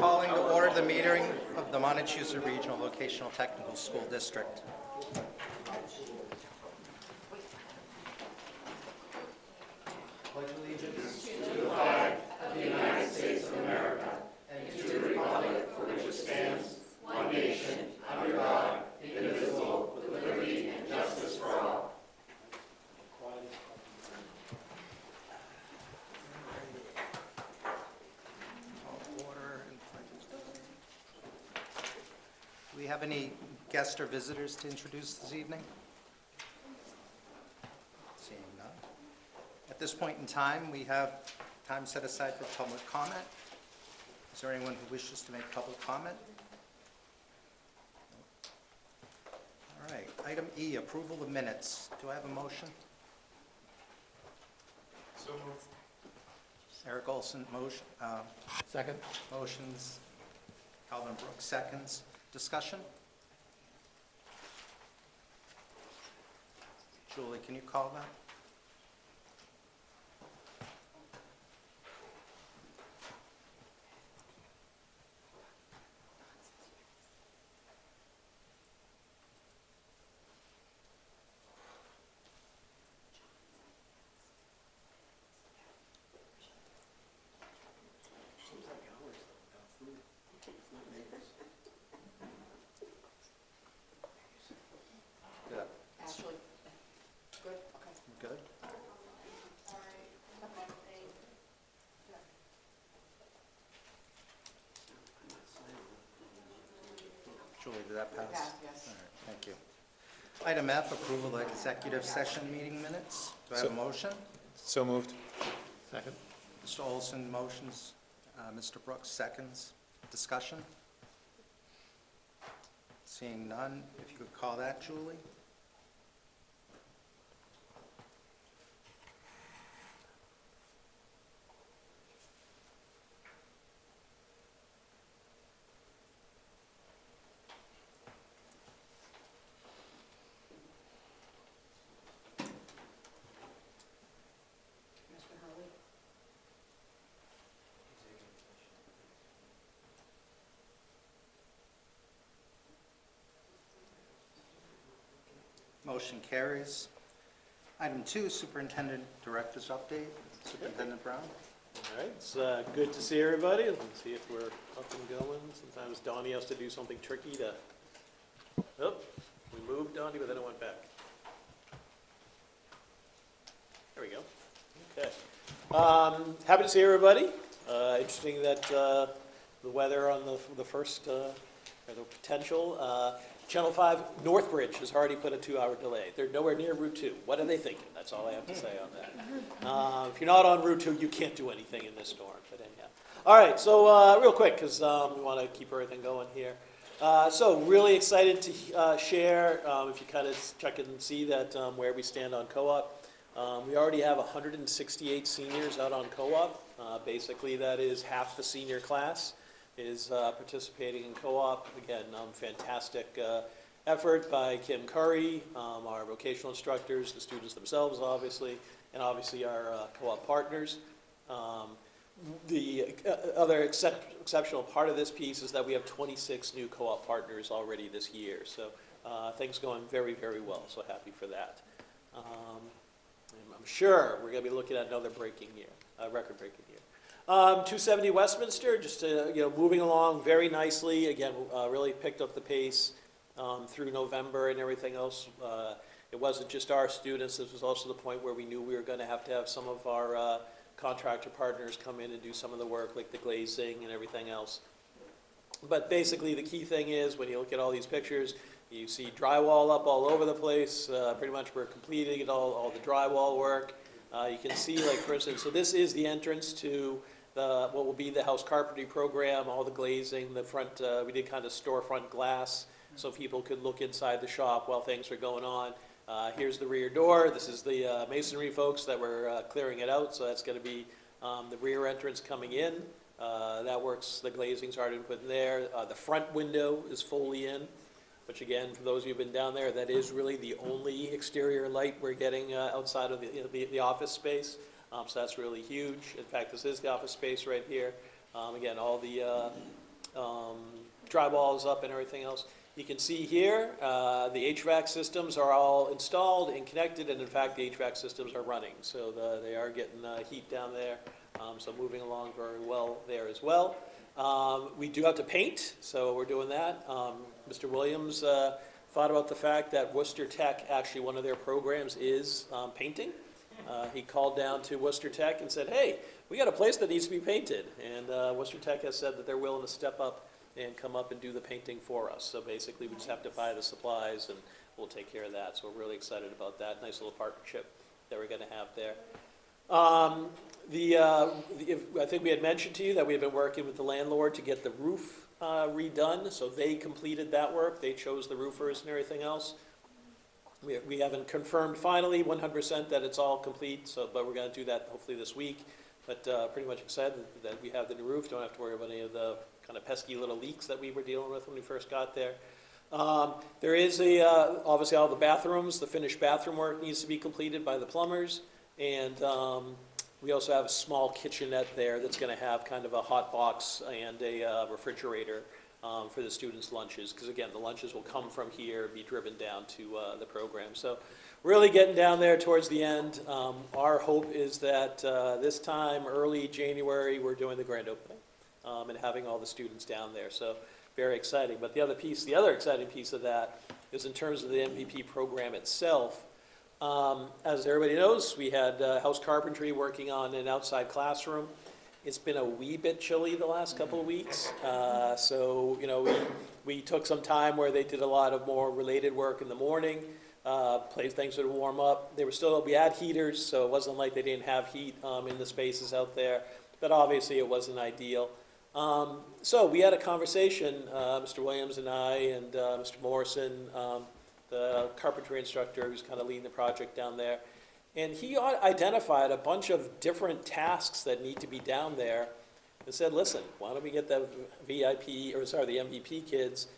Calling to order the meeting of the Montachusett Regional Vocational Technical School District. Pledge allegiance to the flag of the United States of America and to the republic for which it stands, one nation, under God, indivisible, with liberty and justice for all. Do we have any guests or visitors to introduce this evening? Seeing none. At this point in time, we have time set aside for public comment. Is there anyone who wishes to make public comment? All right. Item E, approval of minutes. Do I have a motion? So moved. Eric Olson, motion. Second. Motions. Calvin Brooks, seconds. Discussion? Julie, can you call that? Good. Ashley, good, okay. Good. Julie, did that pass? Passed, yes. All right, thank you. Item F, approval of executive session meeting minutes. Do I have a motion? So moved. Second. Mr. Olson motions, Mr. Brooks seconds. Discussion? Seeing none, if you could call that, Julie? Mr. Hurley? Motion carries. Item 2, Superintendent Director's Update. Superintendent Brown? All right, it's good to see everybody. Let's see if we're up and going. Sometimes Donnie has to do something tricky to, oh, we moved Donnie, but then it went back. There we go. Okay. Happy to see everybody. Interesting that the weather on the first, or the potential. Channel 5 Northbridge has already put a 2-hour delay. They're nowhere near Route 2. What are they thinking? That's all I have to say on that. If you're not on Route 2, you can't do anything in this storm. But anyhow. All right, so real quick, because we want to keep everything going here. So really excited to share, if you kind of check and see that where we stand on co-op. We already have 168 seniors out on co-op. Basically, that is half the senior class is participating in co-op. Again, fantastic effort by Kim Curry, our vocational instructors, the students themselves, obviously, and obviously our co-op partners. The other exceptional part of this piece is that we have 26 new co-op partners already this year. So things going very, very well. So happy for that. I'm sure we're going to be looking at another record-breaking year. 270 Westminster, just moving along very nicely. Again, really picked up the pace through November and everything else. It wasn't just our students. This was also the point where we knew we were going to have some of our contractor partners come in and do some of the work, like the glazing and everything else. But basically, the key thing is when you look at all these pictures, you see drywall up all over the place. Pretty much we're completing all the drywall work. You can see, like, for instance, so this is the entrance to what will be the house carpentry program, all the glazing, the front, we did kind of storefront glass so people could look inside the shop while things were going on. Here's the rear door. This is the masonry folks that were clearing it out, so that's going to be the rear entrance coming in. That works, the glazing's already been put in there. The front window is fully in, which again, for those of you who've been down there, that is really the only exterior light we're getting outside of the office space. So that's really huge. In fact, this is the office space right here. Again, all the drywall is up and everything else. You can see here, the HVAC systems are all installed and connected, and in fact, the HVAC systems are running. So they are getting heat down there, so moving along very well there as well. We do have to paint, so we're doing that. Mr. Williams thought about the fact that Worcester Tech, actually one of their programs is painting. He called down to Worcester Tech and said, hey, we got a place that needs to be painted. And Worcester Tech has said that they're willing to step up and come up and do the painting for us. So basically, we just have to buy the supplies and we'll take care of that. So we're really excited about that. Nice little partnership that we're going to have there. I think we had mentioned to you that we have been working with the landlord to get the roof redone. So they completed that work. They chose the roofers and everything else. We haven't confirmed finally 100% that it's all complete, but we're going to do that hopefully this week. But pretty much excited that we have the new roof. Don't have to worry about any of the kind of pesky little leaks that we were dealing with when we first got there. There is obviously all the bathrooms, the finished bathroom work needs to be completed by the plumbers. And we also have a small kitchenette there that's going to have kind of a hot box and a refrigerator for the students' lunches. Because again, the lunches will come from here, be driven down to the program. So really getting down there towards the end. Our hope is that this time, early January, we're doing the grand opening and having all the students down there. So very exciting. But the other exciting piece of that is in terms of the MVP program itself. As everybody knows, we had house carpentry working on an outside classroom. It's been a wee bit chilly the last couple of weeks. So, you know, we took some time where they did a lot of more related work in the morning. Things would warm up. We had heaters, so it wasn't like they didn't have heat in the spaces out there. But obviously it wasn't ideal. So we had a conversation, Mr. Williams and I and Mr. Morrison, the carpentry instructor who's kind of leading the project down there. And he identified a bunch of different tasks that need to be down there and said, listen, why don't we get the the MVP kids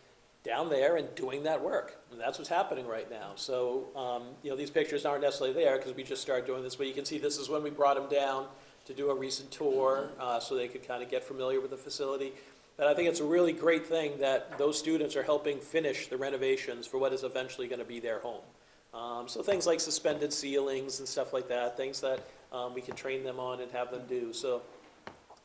down there and doing that work? And that's what's happening right now. So, you know, these pictures aren't necessarily there because we just started doing this, but you can see this is when we brought them down to do a recent tour so they could kind of get familiar with the facility. But I think it's a really great thing that those students are helping finish the renovations for what is eventually going to be their home. So things like suspended ceilings and stuff like that, things that we can train them on and have them do. So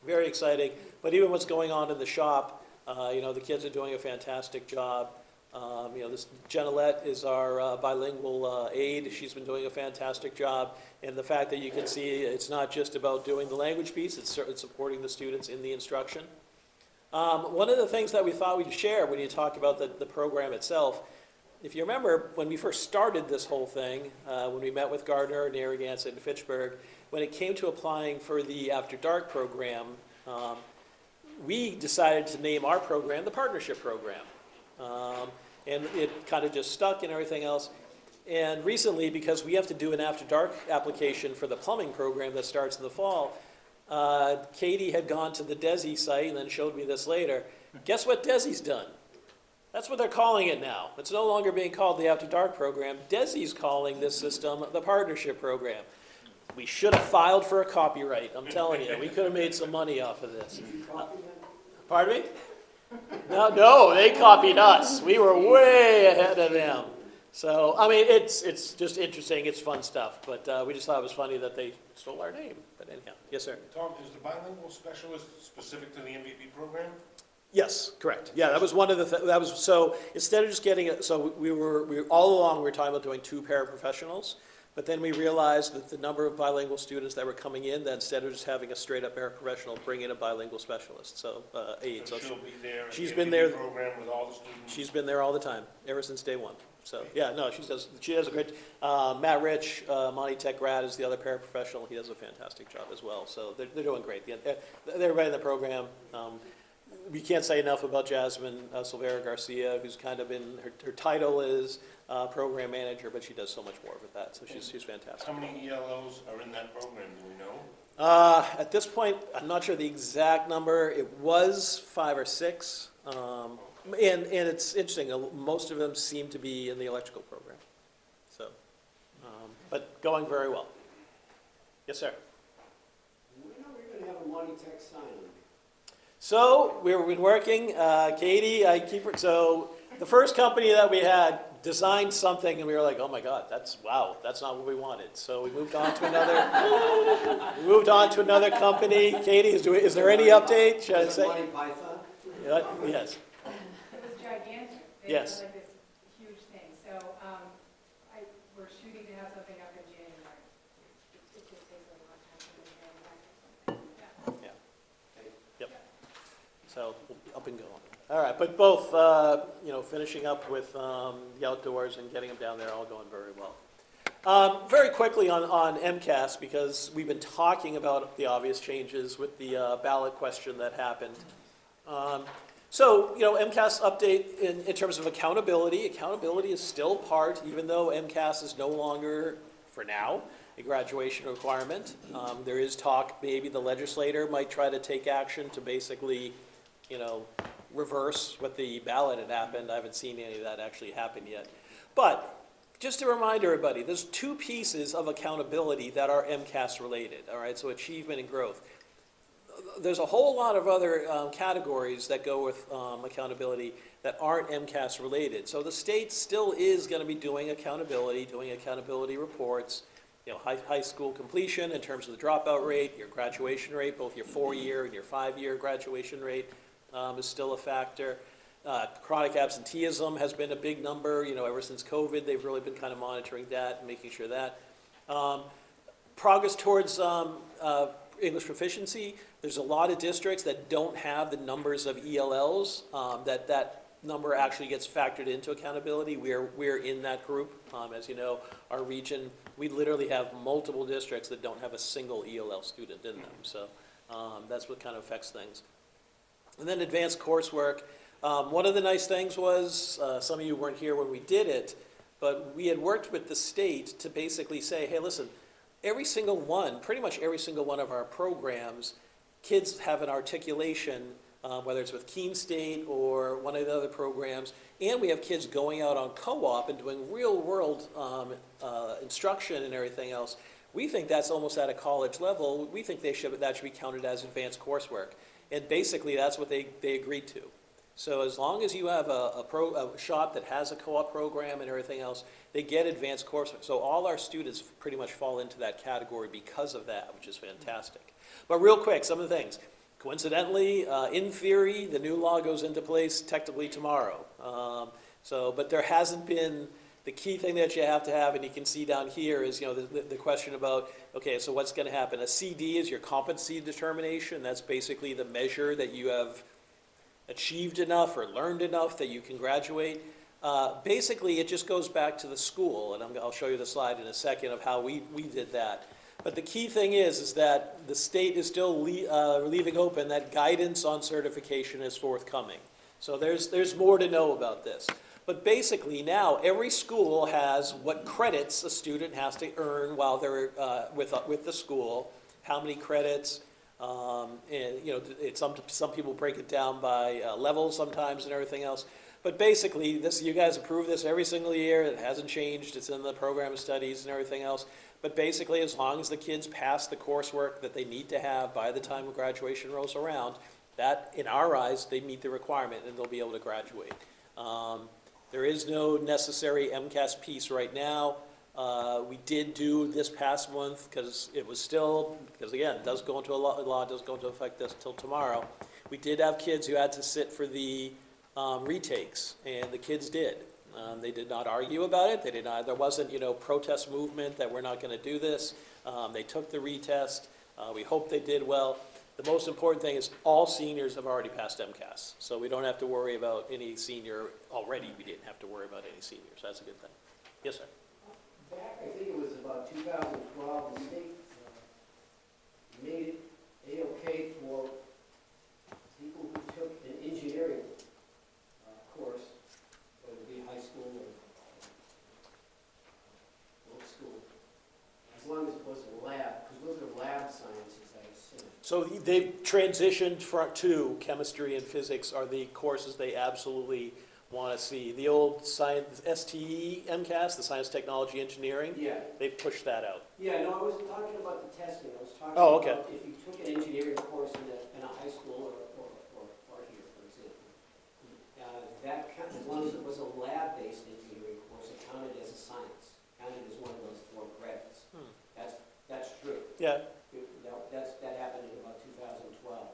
very exciting. But even what's going on in the shop, you know, the kids are doing a fantastic job. You know, this Jenalette is our bilingual aide. She's been doing a fantastic job. And the fact that you can see it's not just about doing the language piece, it's supporting the students in the instruction. One of the things that we thought we'd share when you talk about the program itself, if you remember when we first started this whole thing, when we met with Gardner, Narragansett, and Fitchburg, when it came to applying for the After Dark program, we decided to name our program the Partnership Program. And it kind of just stuck and everything else. And recently, because we have to do an After Dark application for the plumbing program that starts in the fall, Katie had gone to the DESI site and then showed me this later. Guess what DESI's done? That's what they're calling it now. It's no longer being called the After Dark program. DESI's calling this system the Partnership Program. We should have filed for a copyright, I'm telling you. We could have made some money off of this. Pardon me? No, they copied us. We were way ahead of them. So, I mean, it's just interesting. It's fun stuff. But we just thought it was funny that they stole our name. But anyhow, yes, sir. Tom, is the bilingual specialist specific to the MVP program? Yes, correct. Yeah, that was one of the that was so instead of just getting it. So we were all along we were talking about doing 2 paraprofessionals, but then we realized that the number of bilingual students that were coming in, that instead of just having a straight up paraprofessional, bring in a bilingual specialist. So aide. So she'll be there. She's at been the there. MVP program with all the students. She's been there all the time, ever since day one. So yeah, no, she does a great. Matt Rich, Monty Tech grad, is the other paraprofessional. He does a fantastic job as well. So they're doing great. Everybody in the program. We can't say enough about Jasmine Silvera Garcia, who's kind of been, her title is program manager, but she does so much more with that, so she's fantastic. How many ELOs are in that program, do we know? At this point, I'm not sure the exact number. It was 5 or 6, and it's interesting, most of them seem to be in the electrical program, so, but going very well. Yes, sir? When are we going to have a Monty Tech sign-in? So we've been working, Katie, so the first company that we had designed something and we were like, oh my God, wow, that's not what we wanted. So we moved on to another company. Katie, is there any update, should I say? Monty Python? Yes. It was gigantic. They Yes. had like this huge thing. So we're shooting to have something up in January. It just takes a long time to make it. Yeah. Yep. So we'll be up and going. All right, but both, finishing up with the outdoors and getting them down there, all going very well. Very quickly on MCAS, because we've been talking about the obvious changes with the ballot question that happened. MCAS update in terms of accountability. Accountability is still part, even though MCAS is no longer, for now, a graduation requirement. There is talk, maybe the legislator might try to take action to basically, reverse what the ballot had happened. I haven't seen any of that actually happen yet. But just to remind everybody, there's two pieces of accountability that are MCAS related, all right? So achievement and growth. There's a whole lot of other categories that go with accountability that aren't MCAS related. So the state still is going to be doing accountability reports, high school completion in terms of the dropout rate, your graduation rate, both your 4-year and your 5-year graduation rate is still a factor. Chronic absenteeism has been a big number, ever since COVID. They've really been kind of monitoring that and making sure that. Progress towards English proficiency. There's a lot of districts that don't have the numbers of ELLs, that number actually gets factored into accountability. We're in that group. As you know, our region, we literally have multiple districts that don't have a single ELL student in them. So that's what kind of affects things. And then advanced coursework. One of the nice things was, some of you weren't here when we did it, but we had worked with the state to basically say, hey, listen, pretty much every single one of our programs, kids have an articulation, whether it's with Keene State or one of the other programs, and we have kids going out on co-op and doing real-world instruction and everything else. We think that's almost at a college level. We think that should be counted as advanced coursework. And basically, that's what they agreed to. So as long as you have a shop that has a co-op program and everything else, they get advanced coursework. So all our students pretty much fall into that category because of that, which is fantastic. But real quick, some of the things. Coincidentally, in theory, the new law goes into place technically tomorrow. But there hasn't been, the key thing that you have to have, and you can see down here, is the question about, okay, so what's going to happen? A CD is your competency determination. That's basically the measure that you have achieved enough or learned enough that you can graduate. Basically, it just goes back to the school, and I'll show you the slide in a second of how we did that. But the key thing is that the state is still leaving open that guidance on certification is forthcoming. So there's more to know about this. But basically now, every school has what credits a student has to earn while they're with the school, how many credits, and some people break it down by levels sometimes and everything else. But basically, you guys approve this every single year. It hasn't changed. It's in the program of studies and everything else. But basically, as long as the kids pass the coursework that they need to have by the time graduation rolls around, that, in our eyes, they meet the requirement and they'll be able to graduate. There is no necessary MCAS piece right now. We did do this past month because again, it does go into law does go into effect this till tomorrow. We did have kids who had to sit for the retakes, and the kids did. They did not argue about it. There wasn't, protest movement that we're not going to do this. They took the retest. We hope they did well. The most important thing is all seniors have already passed MCAS, so we don't have to worry about any senior. Already, we didn't have to worry about any seniors. That's a good thing. Yes, sir. Back, I think it was about 2012, the state made it A-OK for people who took an engineering course, whether it be high school or middle school, as long as it was a lab, because those are lab sciences, I assume. So they've transitioned to chemistry and physics are the courses they absolutely want to see. The old science, STE MCAS, the science, technology, engineering, Yeah. they've pushed that out. Yeah, no, I wasn't talking about the testing. I was talking Oh, okay. about if you took an engineering course in a high school or lab-based engineering course are counted as a science, counted as one of those 4 credits. That's true. Yeah, That happened in about 2012.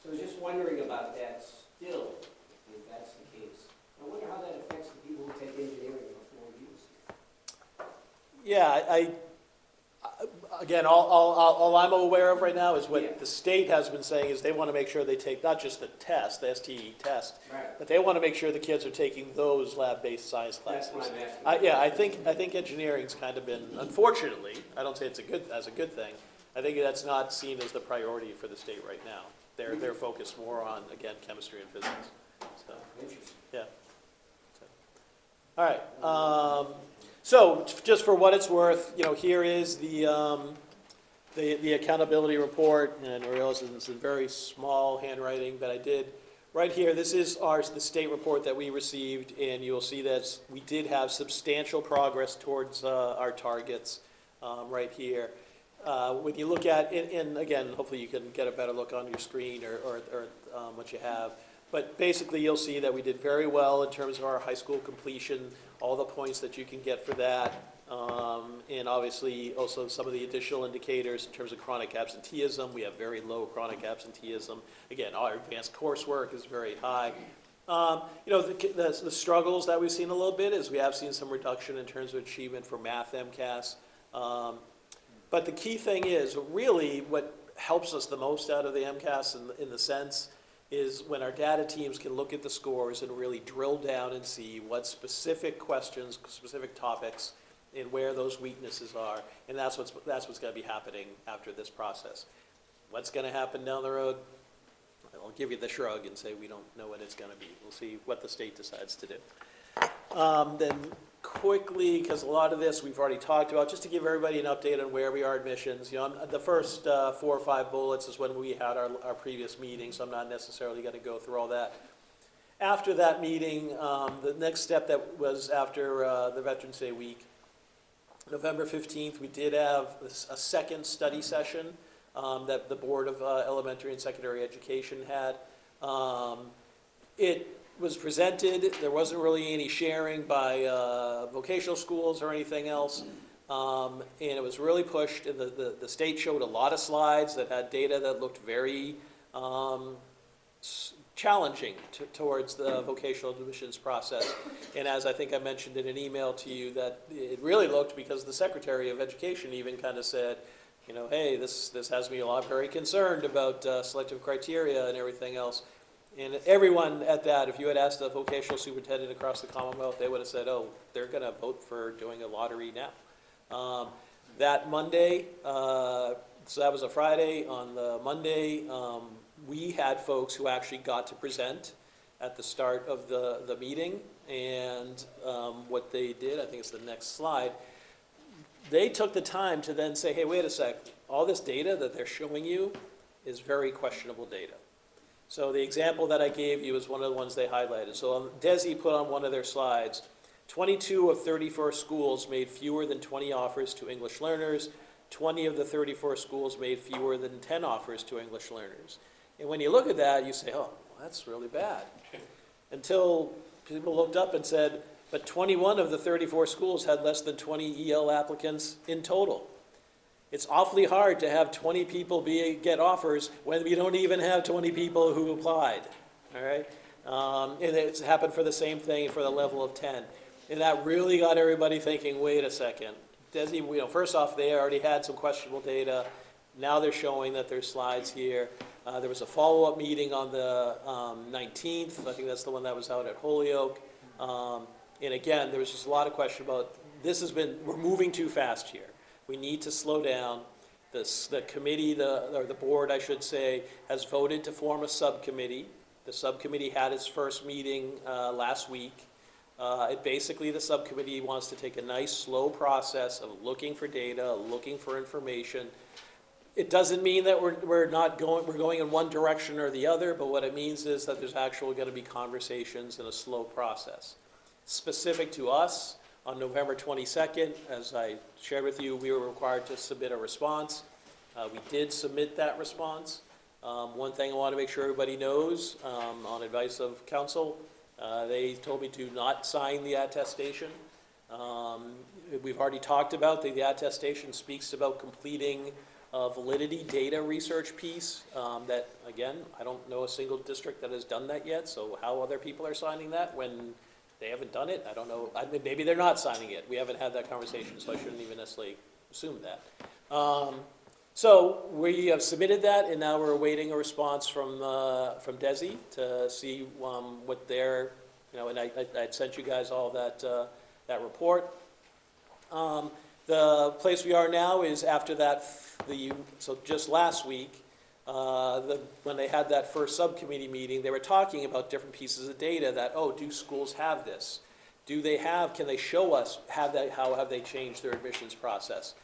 So I was just wondering about that still, if that's the case. I wonder how that affects the people who take engineering for 4 years. yeah, again, all I'm aware of right now is Yeah. what the state has been saying is they want to make sure they take not just the test, the STE test, Right. but they want to make sure the kids are taking those lab-based science classes. That's what I'm asking. Yeah, I think engineering's kind of been, unfortunately, I don't say it's a good thing. I think that's not seen as the priority for the state right now. They're focused more on, again, chemistry and physics. So, Interesting. yeah. So, all right. So just for what it's worth, here is the accountability report, and I realize it's in very small handwriting, but I did. Right here, this is the state report that we received, and you'll see that we did have substantial progress towards our targets right here. When you look at, and again, hopefully you can get a better look on your screen or what you have, but basically you'll see that we did very well in terms of our high school completion, all the points that you can get for that, and obviously also some of the additional indicators in terms of chronic absenteeism. We have very low chronic absenteeism. Again, our advanced coursework is very high. The struggles that we've seen a little bit is we have seen some reduction in terms of achievement for math MCAS. But the key thing is, really what helps us the most out of the MCAS in the sense is when our data teams can look at the scores and really drill down and see what specific questions, specific topics, and where those weaknesses are. And that's what's going to be happening after this process. What's going to happen down the road? I'll give you the shrug and say we don't know what it's going to be. We'll see what the state decides to do. Then quickly, because a lot of this we've already talked about, just to give everybody an update on where we are admissions. The first 4 or 5 bullets is when we had our previous meeting, so I'm not necessarily going to go through all that. After that meeting, the next step that was after the Veterans Day week, November 15th, we did have a second study session that the Board of Elementary and Secondary Education had. It was presented, there wasn't really any sharing by vocational schools or anything else, and it was really pushed, and the state showed a lot of slides that had data that looked very challenging towards the vocational admissions process. And as I think I mentioned in an email to you, that it really looked, because the Secretary of Education even kind of said, hey, this has me very concerned about selective criteria and everything else. And everyone at that, if you had asked a vocational superintendent across the Commonwealth, they would have said, oh, they're going to vote for doing a lottery now. That Monday, so that was a Friday, on the Monday, we had folks who actually got to present at the start of the meeting, and what they did, I think it's the next slide, they took the time to then say, hey, wait a sec, all this data that they're showing you is very questionable data. So the example that I gave you is one of the ones they highlighted. So DESI put on one of their slides, 22 of 34 schools made fewer than 20 offers to English learners. 20 of the 34 schools made fewer than 10 offers to English learners. And when you look at that, you say, oh, well, that's really bad. Until people looked up and said, but 21 of the 34 schools had less than 20 EL applicants in total. It's awfully hard to have 20 people get offers when we don't even have 20 people who applied, all right? And it's happened for the same thing for the level of 10. And that really got everybody thinking, wait a second. DESI, first off, they already had some questionable data. Now they're showing that there's slides here. There was a follow-up meeting on the 19th. I think that's the one that was out at Holyoke. And again, there was just a lot of question about, we're moving too fast here. We need to slow down. The committee, or the board, I should say, has voted to form a subcommittee. The subcommittee had its first meeting last week. Basically, the subcommittee wants to take a nice, slow process of looking for data, looking for information. It doesn't mean that we're going in one direction or the other, but what it means is that there's actually going to be conversations in a slow process. Specific to us, on November 22nd, as I shared with you, we were required to submit a response. We did submit that response. One thing I want to make sure everybody knows, on advice of counsel, They told me to not sign the attestation. We've already talked about, the attestation speaks about completing a validity data research piece, that, again, I don't know a single district that has done that yet, so how other people are signing that when they haven't done it, I don't know. I mean, maybe they're not signing it. We haven't had that conversation, so I shouldn't even necessarily assume that. So we have submitted that, and now we're awaiting a response from DESI to see what their, and I'd sent you guys all that report. The place we are now is after that, so just last week, when they had that first subcommittee meeting, they were talking about different pieces of data that, do schools have this? Can they show us, how have they changed their admissions process?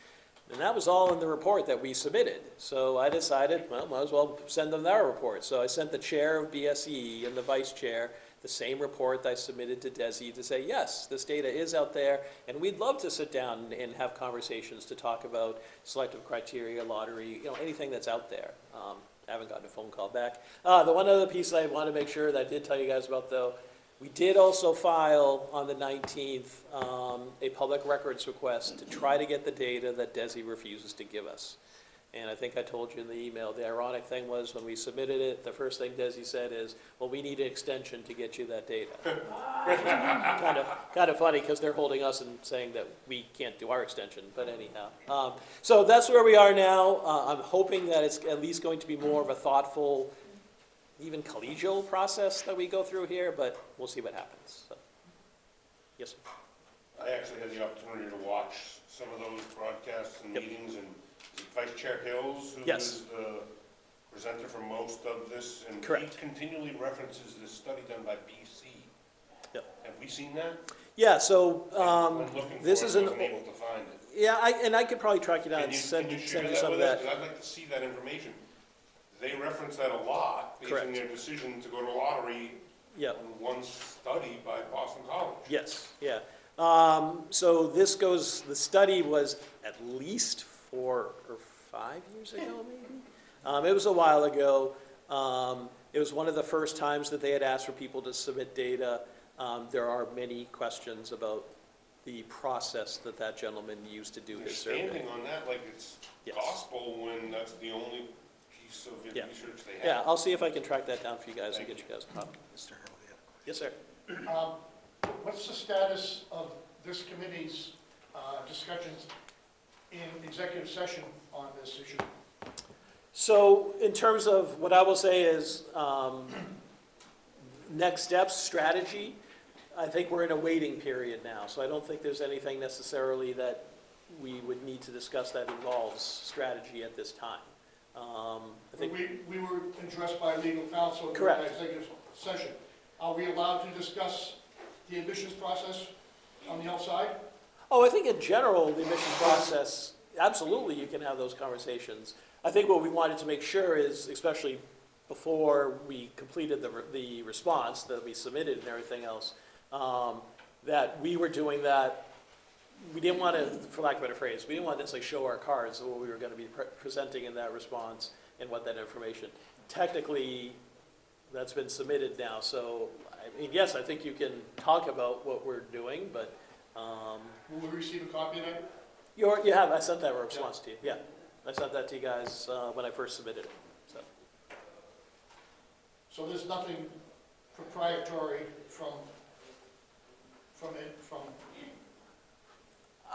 And that was all in the report that we submitted. So I decided, well, might as well send them their report. So I sent the chair of BSE and the vice chair the same report that I submitted to DESI to say, yes, this data is out there, and we'd love to sit down and have conversations to talk about selective criteria, lottery, anything that's out there. I haven't gotten a phone call back. The one other piece I want to make sure that I did tell you guys about, though, we did also file on the 19th a public records request to try to get the data that DESI refuses to give us. And I think I told you in the email, the ironic thing was when we submitted it, the first thing DESI said is, well, we need an extension to get you that data. kind of funny, because they're holding us and saying that we can't do our extension, but anyhow. So that's where we are now. I'm hoping that it's at least going to be more of a thoughtful, even collegial process that we go through here, but we'll see what happens. So. Yes, sir. I actually had the opportunity to watch some of those broadcasts and meetings, and Vice Chair Hills, who is the presenter for most of this, and Correct. he continually references this study done by BC. Yep. Have we seen that? Yeah, so I'm looking this for is it, wasn't able to find it. yeah, I could probably track you down Can and you send share you that some of with us? that. 'Cause I'd like to see that information. They reference that a lot, based Correct. on their decision to go to lottery Yep. on one study by Boston College. Yes, yeah. So the study was at least 4 or 5 years ago, maybe? It was a while ago. It was one of the first times that they had asked for people to submit data. There are many questions about the process that gentleman used to do They're his survey. standing on that like it's Yes. gospel when that's the only piece of Yeah. research they have. Yeah, I'll see if I can track that down for you guys and Thank get you guys a copy. Mr. Hurley had a question. Yes, sir. What's the status of this committee's discussions in executive session on this issue? So in terms of what I will say is next steps, strategy, I think we're in a waiting period now. So I don't think there's anything necessarily that we would need to discuss that involves strategy at this time. I think We were addressed by legal counsel in Correct. the executive session. Are we allowed to discuss the admissions process on the outside? I think in general, the admissions process, absolutely you can have those conversations. I think what we wanted to make sure is, especially before we completed the response that we submitted and everything else, that we were doing that. We didn't want to, for lack of a better phrase, we didn't want to necessarily show our cards of what we were going to be presenting in that response and what that information. Technically, that's been submitted now, so, I mean, yes, I think you can talk about what we're doing, but Will we receive a copy of that? you have, I sent that response to you, yeah. I sent that to you guys when I first submitted it, so. So there's nothing proprietary from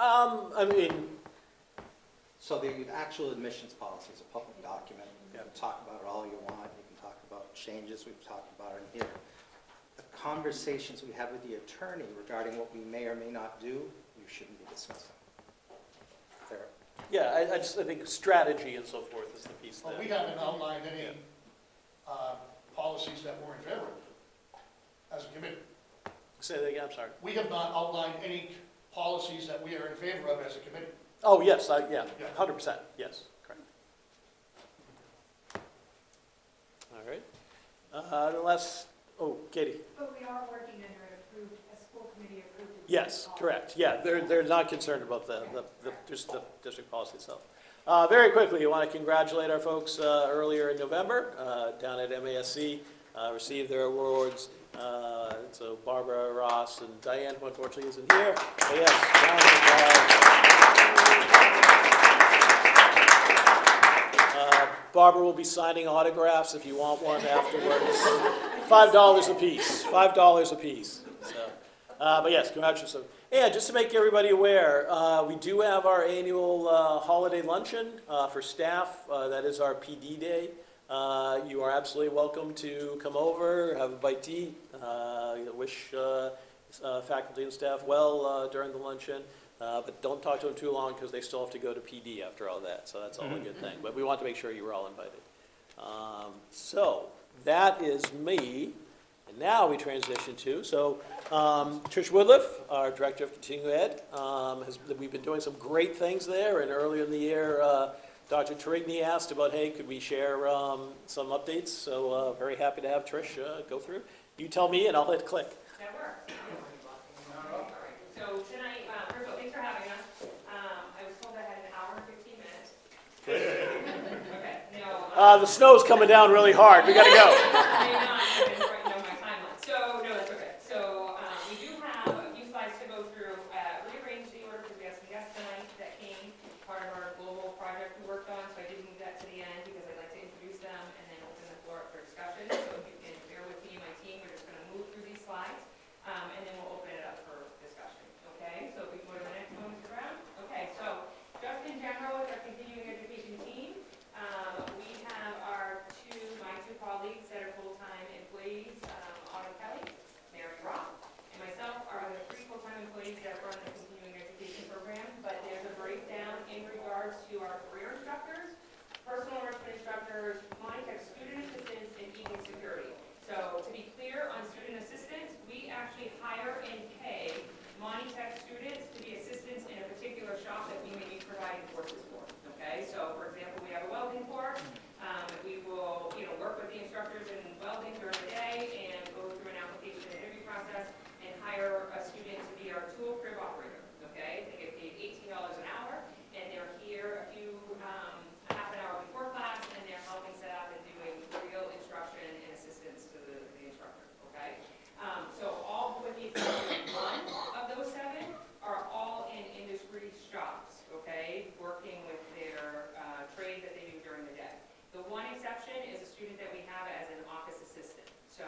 I mean, So the actual admissions policy is a public document. You Yeah. can talk about it all you want. You can talk about changes we've talked about in here. The conversations we have with the attorney regarding what we may or may not do, you shouldn't be discussing. Fair. yeah, I think strategy and so forth is the piece Well, that. we haven't outlined any policies that we're in favor of as a committee. Say that again, I'm sorry. We have not outlined any policies that we are in favor of as a committee. Oh, yes, yeah, Yeah. 100%, yes, correct. All right. The last, Katie. But we are working under a school committee approved. Yes, correct, yeah, they're not concerned about just the district policy itself. Very quickly, I want to congratulate our folks earlier in November down at MASC. receive their awards. So Barbara, Ross, and Diane, who unfortunately isn't here. But yes, Barbara will be signing autographs if you want one afterwards. $5 a piece. $5 a piece. So, but yes, congratulations. And just to make everybody aware, we do have our annual holiday luncheon for staff. That is our PD day. You are absolutely welcome to come over, have a bite to eat, wish faculty and staff well during the luncheon. But don't talk to them too long because they still have to go to PD after all that. So that's all a good thing. But we want to make sure you were all invited. So that is me. And now we transition to, Trish Woodliff, our Director of Continuing Ed, we've been doing some great things there. And earlier in the year, Dr. Torigny asked about, hey, could we share some updates? So very happy to have Trish go through. You tell me and I'll hit click. That works. All right. So tonight, first of all, thanks for having us. I was told I had an hour and 15 minutes. Okay, no. The snow's coming down really hard. We got to go. May not even know my timeline. So, no, that's okay. So, we do have a few slides to go through. Rearrange the order because we have some guests tonight that came, part of our global project we worked on. So I did move that to the end because I'd like to introduce them and then open the floor up for discussion. So if you can bear with me and my team, we're just going to move through these slides and then we'll open it up for discussion. Okay? So if we go to the next one, Mr. Brown. Okay, so just in general with our continuing education team, we have my two colleagues that are full-time employees, Autumn Kelly, Mary Roth, and myself are the 3 full-time employees that run the continuing education program, but there's a breakdown in regards to our career instructors, personal enrichment instructors, Montachusett student assistants, and evening security. So to be clear on student assistants, we actually hire and pay Montachusett students to be assistants in a particular shop that we may be providing courses for. Okay, so for example, we have a welding course. We will, work with the instructors in welding during the day and go through an application and interview process and hire a student to be our tool crib operator. Okay, they get paid $18 an hour, and they're here half an hour before class, and they're helping set up and doing real instruction and assistance to the instructor. Okay, so all with the exception of one of those 7 are all in industry shops. Okay, working with their trade that they do during the day. The one exception is a student that we have as an office assistant. So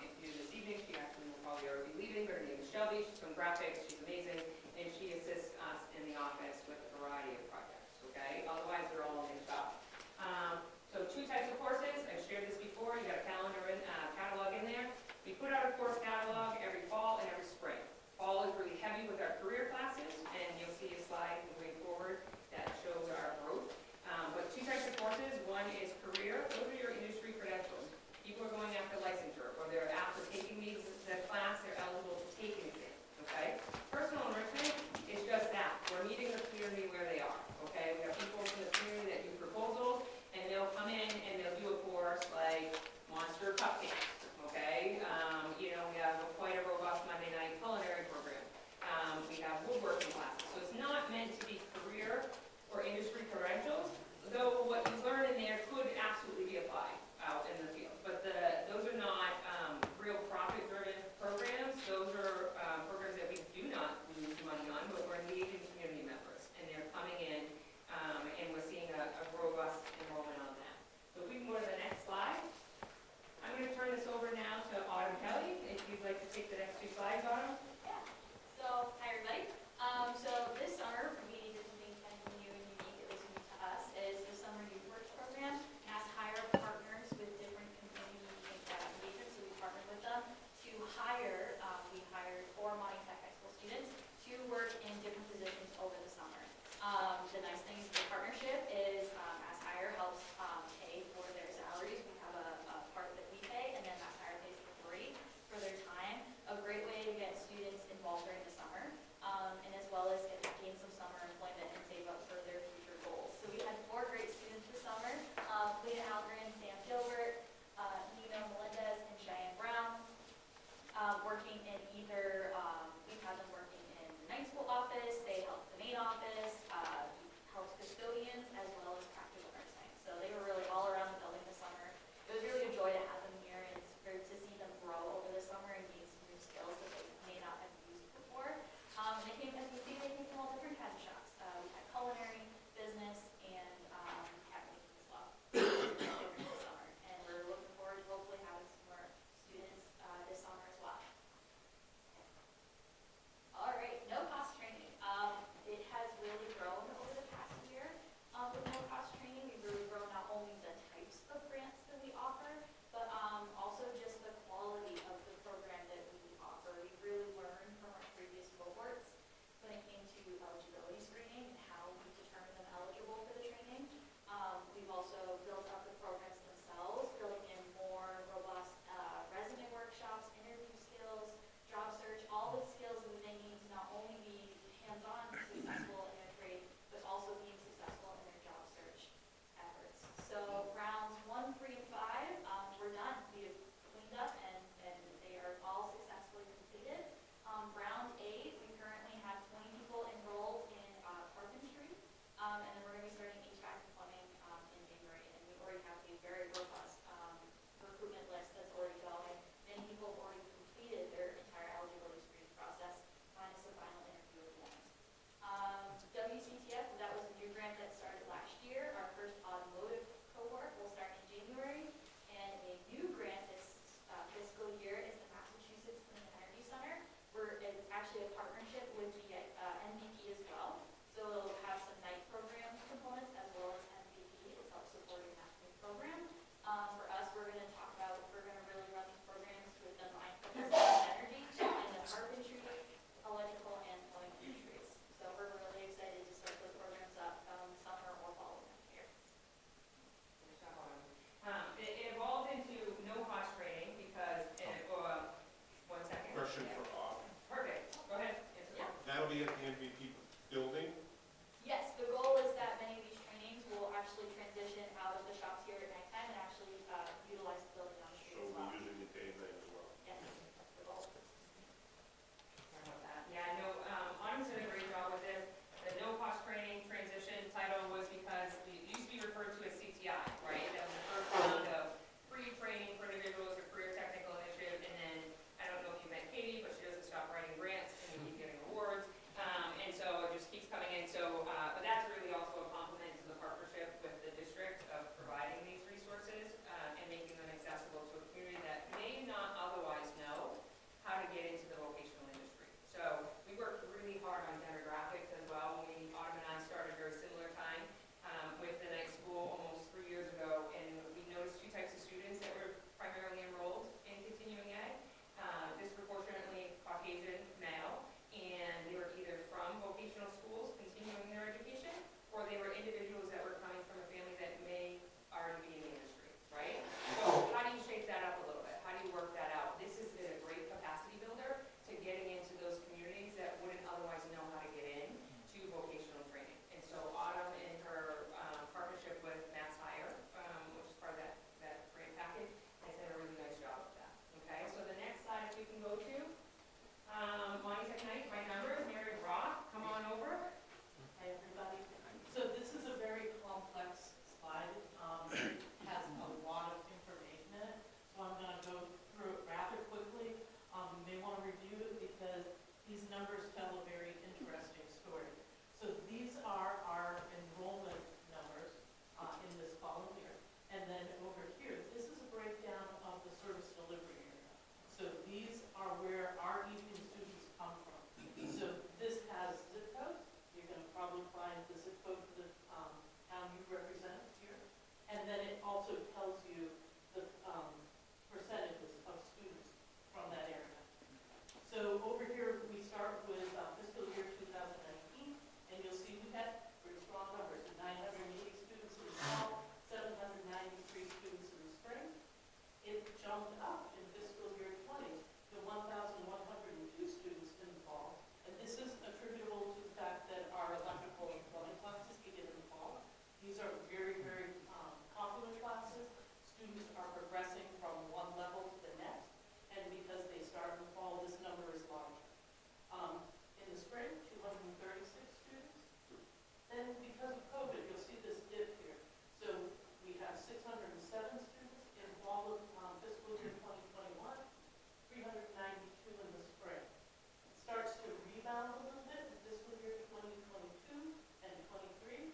if you do this evening, she actually will probably already be leaving, but her name is Shelby. She's from graphics. She's amazing, and she assists us in the office with a variety of projects. Okay, otherwise they're all in the shop. So 2 types of courses. I've shared this before. You got a catalog in there. We put out a course catalog every fall and every spring. Fall is really heavy with our career classes, and you'll see a slide moving forward that shows our growth. But 2 types of courses. One is career. Those are your industry credentials. People are going after licensure, or they're after taking the class, they're eligible to take an exam. Okay? Personal enrichment is just that. We're meeting the community where they are. Okay? We have people from the community that do proposals, and they'll come in and they'll do a course like Monster get into the vocational industry. So we worked really hard on demographics as well. When Autumn and I started very similar time with the night school almost 3 years ago, and we noticed two types of students that were primarily enrolled in continuing ed, disproportionately Caucasian male, and they were either from vocational schools continuing their education, or they were individuals that were coming from a family that may already be in the industry, right? So how do you shape that up a little bit? How do you work that out? This has been a great capacity builder to getting into those communities that wouldn't otherwise know how to get in to vocational training. And so Autumn, in her partnership with Mass Hire, which is part of that grant package, has done a really nice job of that. Okay, so the next slide we can go to, Monty Technique, my number is Mary Roth. Come on over. Hi, everybody. So this is a very complex slide. It has a lot of information in it, so I'm going to go through it rather quickly. You may want to review it because these numbers tell a very interesting story. So these are our enrollment numbers in this column here. And then over here, this is a breakdown of the service delivery area. So these are where our evening students come from. So this has zip codes. You're going to probably find the zip code for the town you represent here. And then it also tells you the percentages of students from that area. So over here, we start with fiscal year 2019, and you'll see we had pretty strong numbers, 980 students in the fall, 793 students in the spring. It jumped up in fiscal year 20 to 1,102 students in the fall. And this is attributable to the fact that our electrical and plumbing classes begin in the fall. These are very, very popular classes. Students are progressing from one level to the next. And because they start in the fall, this number is larger. In the spring, 236 students. Then because of COVID, you'll see this dip here. So we have 607 students in fall of fiscal year 2021, 392 in the spring. It starts to rebound a little bit in fiscal year 2022 and 23.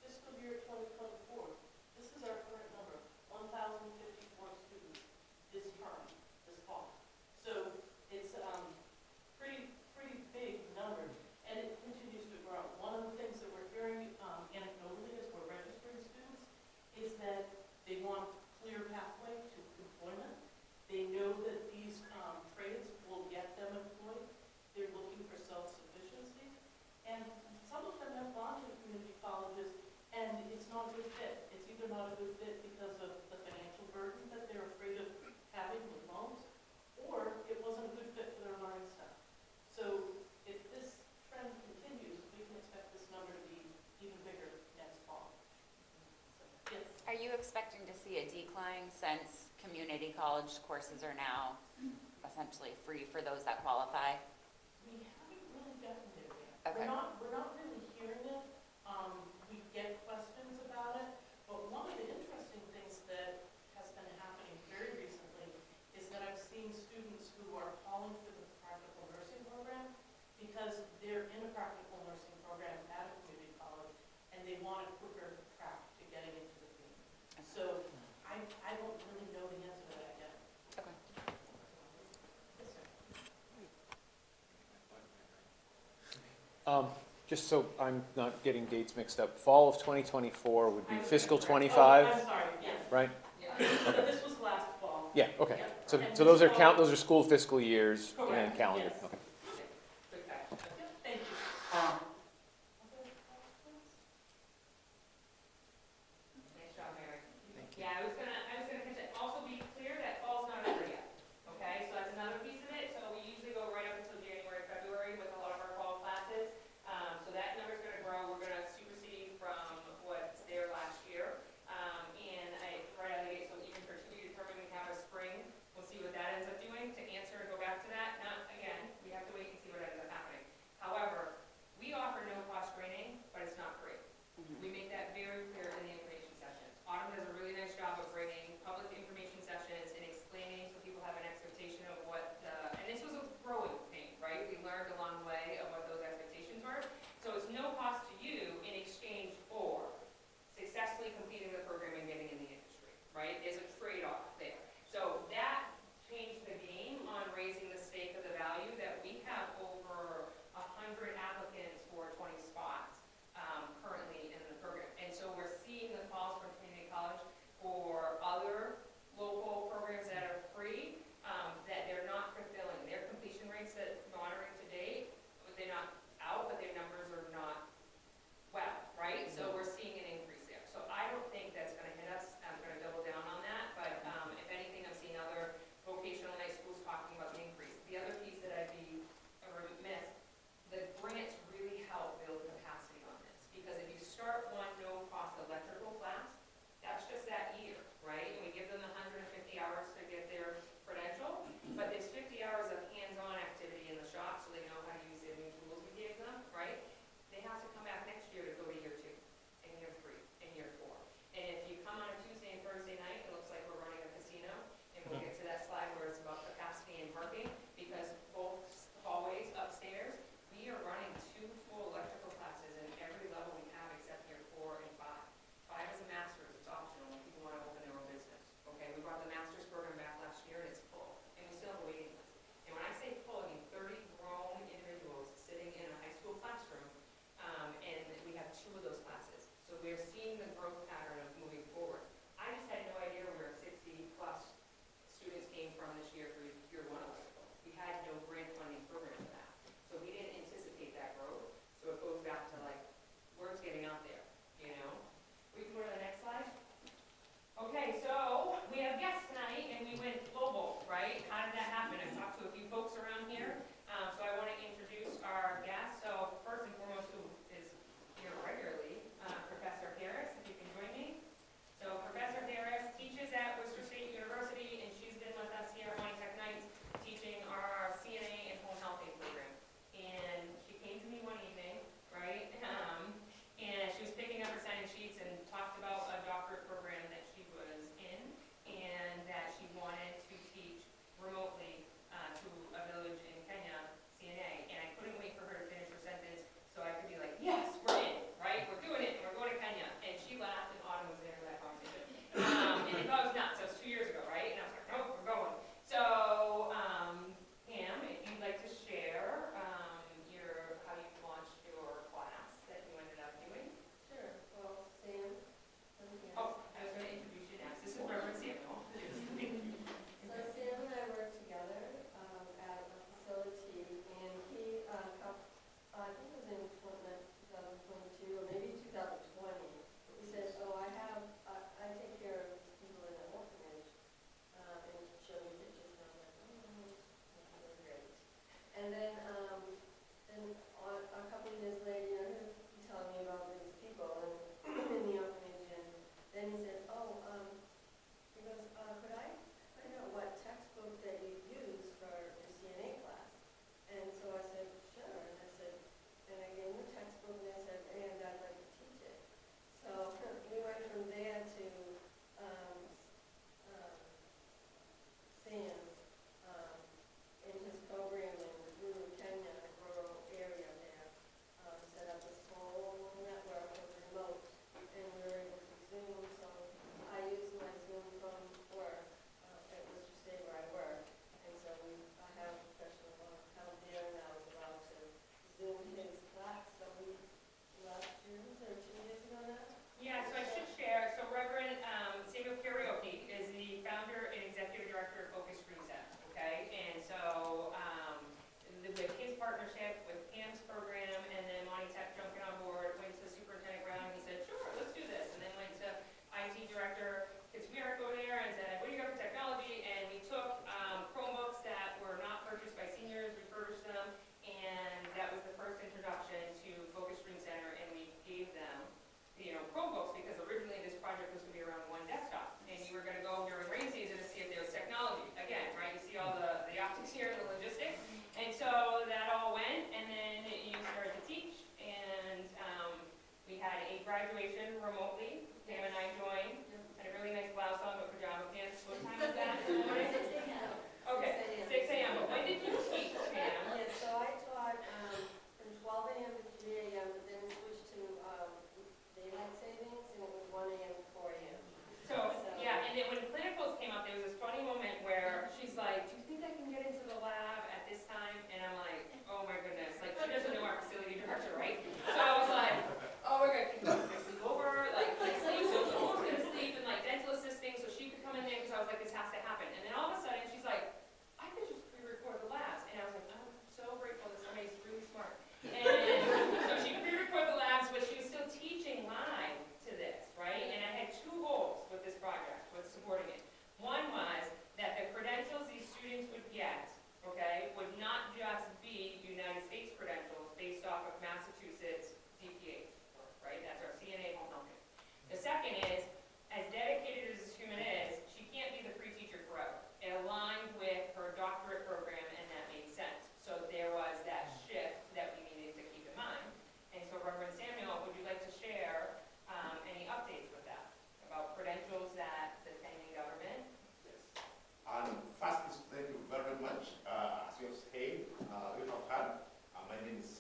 Fiscal year 2024, this is our current number, 1,054 students this term, this fall. So it's pretty big numbers, and it continues to grow. One of the things that we're hearing anecdotally as we're registering students is that they want clear pathway to employment. They know that these trades will get them employed. They're looking for self-sufficiency. And some of them have gone to community colleges, and it's not a good fit. It's either not a good fit because of the financial burden that they're afraid of having with loans, or it wasn't a good fit for their learning style. So if this trend continues, we can expect this number to be even bigger next fall. So, yes. Are you expecting to see a decline since community college courses are now essentially free for those that qualify? We haven't really gotten there yet. Okay. We're not really hearing it. We get questions about it, but one of the interesting things that has been happening very recently is that I've seen students who are calling for the practical nursing program because they're in a practical nursing program at a community college, and they want a quicker track to getting into the field. So I don't really know the answer to that yet. Okay. Yes, sir. Just so I'm not getting dates mixed up, fall of 2024 would be fiscal Oh, 25, I'm sorry, yes. right? So this was last fall. Yeah, okay. Yeah. So, And so those are this count, fall- those are school fiscal years and Correct, calendar. yes. Okay. Good catch. Yep, thank you. Nice job, Mary. Yeah, I was gonna catch it. Also be clear that fall's not over yet, okay? So that's another piece of it. So we usually go right up until January, February with a lot of our fall classes. So that number's gonna grow. We're gonna supersede from what's there last year. And right out of the gate, so even for to be determined, we have a spring. We'll see what that ends up doing. To answer and go back to that, not, again, we have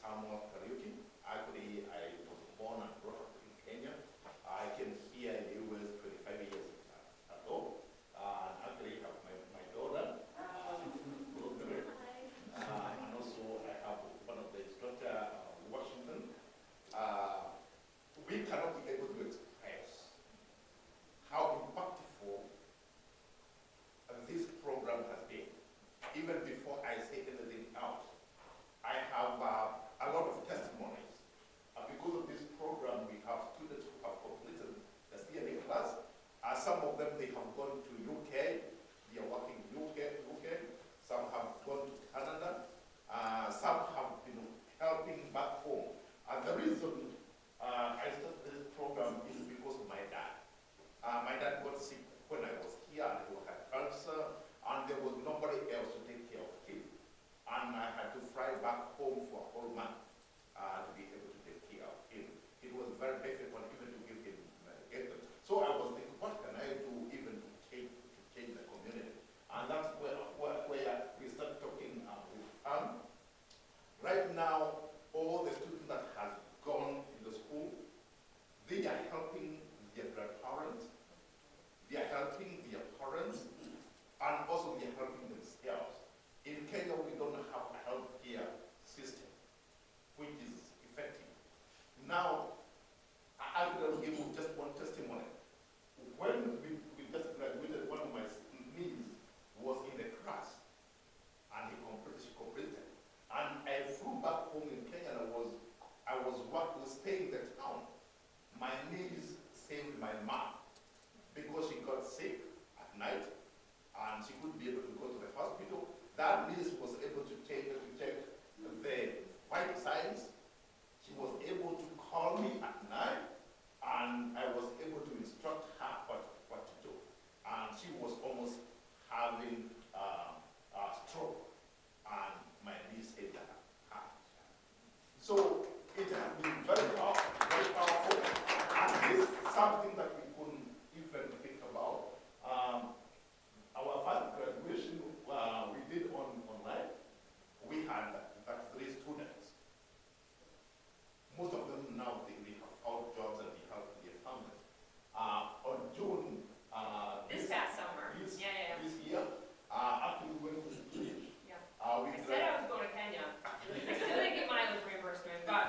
Samuel Kariuki. Actually, I was born and brought up in Kenya. I came here in the US 25 years ago. Actually, I have my daughter, Rosemary. And also I have one of the instructor, Washington. We cannot be able to express how impactful this program has been. Even before I say anything else, I have a lot of testimonies. Because of this program, we have students who have completed the CNA class. Some of them, they have gone to UK. They are working in UK. Some have gone to Canada. Some have been helping back home. And the reason I started this program is because of my dad. My dad got sick when I was here, and he had cancer, and there was nobody else to take care of him. And I had to fly back home for a whole month to be able to take care of him. It was very difficult even to give him medication. So I was thinking, what can I do even to change the community? And that's where we started talking with Pam. Right now, all the students that have gone to the school, they are helping their grandparents, they are helping their parents, and also they are helping themselves. In Kenya, we don't have a healthcare system which is effective. Now, I will give you just one testimony. When we just graduated, one of my niece was in the class, and she completed. And I flew back home in Kenya, and I was staying in the town. My niece saved my mom because she got sick at night, and she couldn't be able to go to the hospital. That niece was able to check the vital signs. She was able to call me at night, and I was able to instruct her what to do. And she was almost having a stroke, and my niece saved her. So it has been very powerful, and this is something that we couldn't even think about. Our first graduation we did online. We had 3 students. Most of them now they have found jobs and they help their families. On June This past summer. this Yeah. year, after we went to the beach, Yeah. we I said I was going to Kenya. I still didn't get mileage reimbursement, but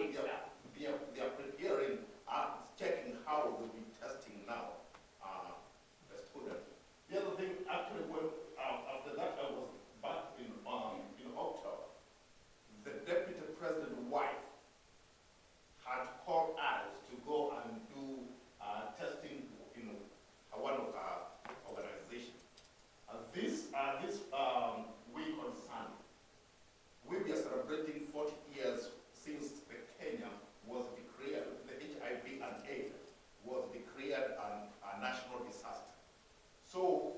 big stuff. they are preparing, checking how they'll be testing now, the students. The other thing, actually, when, after that, I was back in October. The deputy president's wife had called us to go and do testing in one of our organizations. This week on Sunday, we are celebrating 40 years since the Kenya was declared, the HIV and AIDS was declared a national disaster. So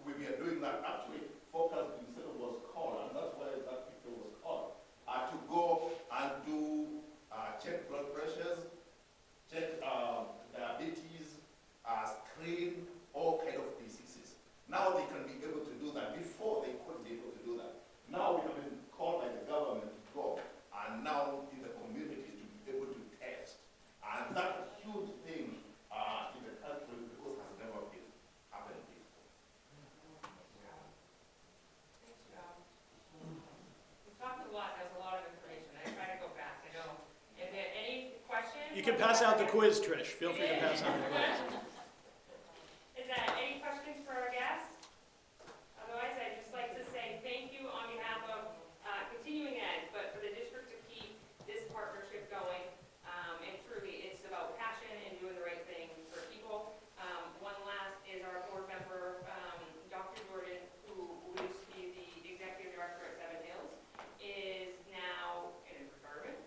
we were doing that. Actually, Focus Center was called, and that's why that picture was called, to go and do check blood pressures, check diabetes, screen all kind of diseases. Now they can be able to do that. Before they couldn't be able to do that. Now we have been called by the government to go, and now in the community to be able to test. And that's a huge thing in the country because it has never been happened before. Thanks, Joe. We talked a lot, that's a lot of information. I try to go fast, I know. Is there any questions? You can pass out the quiz, Trish. Feel free to pass out the quiz. Is there any questions for our guests? Otherwise, I'd just like to say thank you on behalf of Continuing Ed, but for the district to keep this partnership going. And truly, it's about passion and doing the right thing for people. One last is our board member, Dr. Jordan, who used to be the executive director at Seven Hills, is now in his retirement,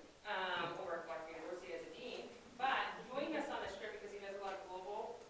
over at Flex University as a dean, but joined us on this trip because he does a lot of global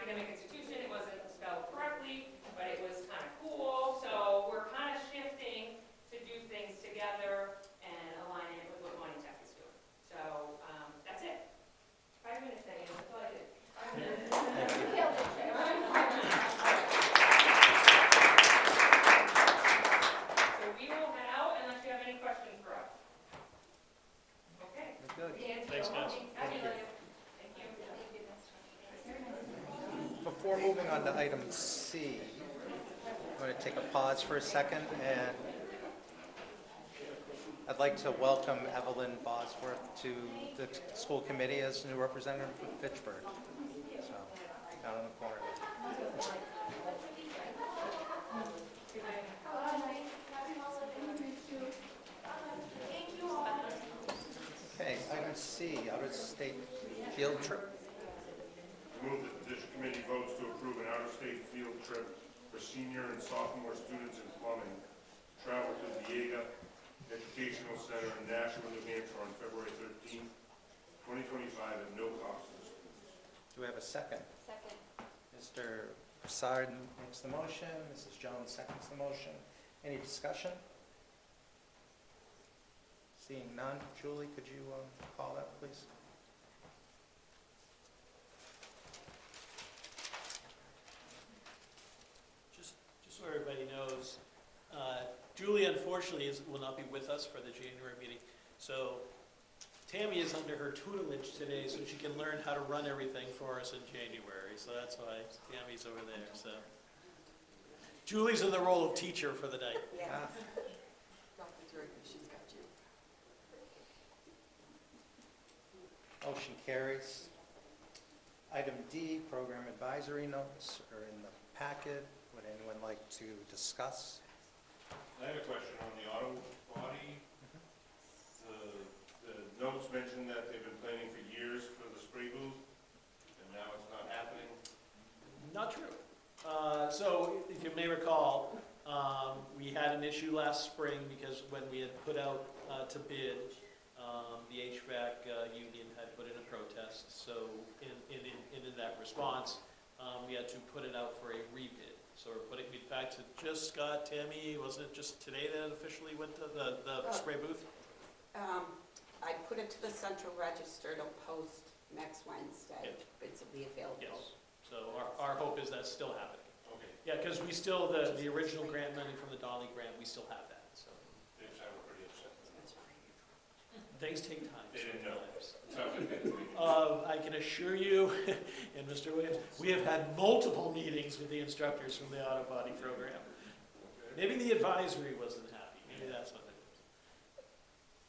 academic institution, it wasn't spelled correctly, but it was kind of cool. So we're kind of shifting to do things together and aligning it with what Montachusett is doing. So that's it. 5 minutes, Diane, that's all I did. 5 minutes. So we will head out unless you have any questions for us. Okay. Good. Thanks, guys. Thank you. Before moving on to item C, I'm going to take a pause for a second, and I'd like to welcome Evelyn Bosworth to the school committee as new representative for Fitchburg. So, down in the corner. Okay, item C, out-of-state field trip. Move that the district committee votes to approve an out-of-state field trip for senior and sophomore students in plumbing to travel to Viega Educational Center in Nashua, New Hampshire on February 13th, 2025 at no cost to the students. Do we have a second? Second. Mr. Broussard makes the motion, Mrs. Jones seconds the motion. Any discussion? Seeing none, Julie, could you call that, please? Just so everybody knows, Julie unfortunately will not be with us for the January meeting. So Tammy is under her tutelage today so she can learn how to run everything for us in January. So that's why Tammy's over there. So Julie's in the role of teacher for the night. Ah, Dr. Drake, she's got you. Motion carries. Item D, program advisory notes are in the packet. Would anyone like to discuss? I have a question on the auto body. The notes mentioned that they've been planning for years for the spray booth, and now it's not happening. Not true. So if you may recall, we had an issue last spring because when we had put out to bid, the HVAC union had put in a protest. So in that response, we had to put it out for a rebid. So we're putting, in fact, it just got, Tammy, wasn't it just today that it officially went to the spray booth? I put it to the Central Register to post next Wednesday. Bids will be available. Yes. So our hope is that's still happening. Okay. Yeah, because we still, the original grant money from the Dolly grant, we still have that, so. They sound pretty upset. Things take time. They didn't know. sometimes. Sounds like they didn't. I can assure you, and Mr. Williams, we have had multiple meetings with the instructors from the auto body program. Maybe the advisory wasn't happy, maybe that's what it is.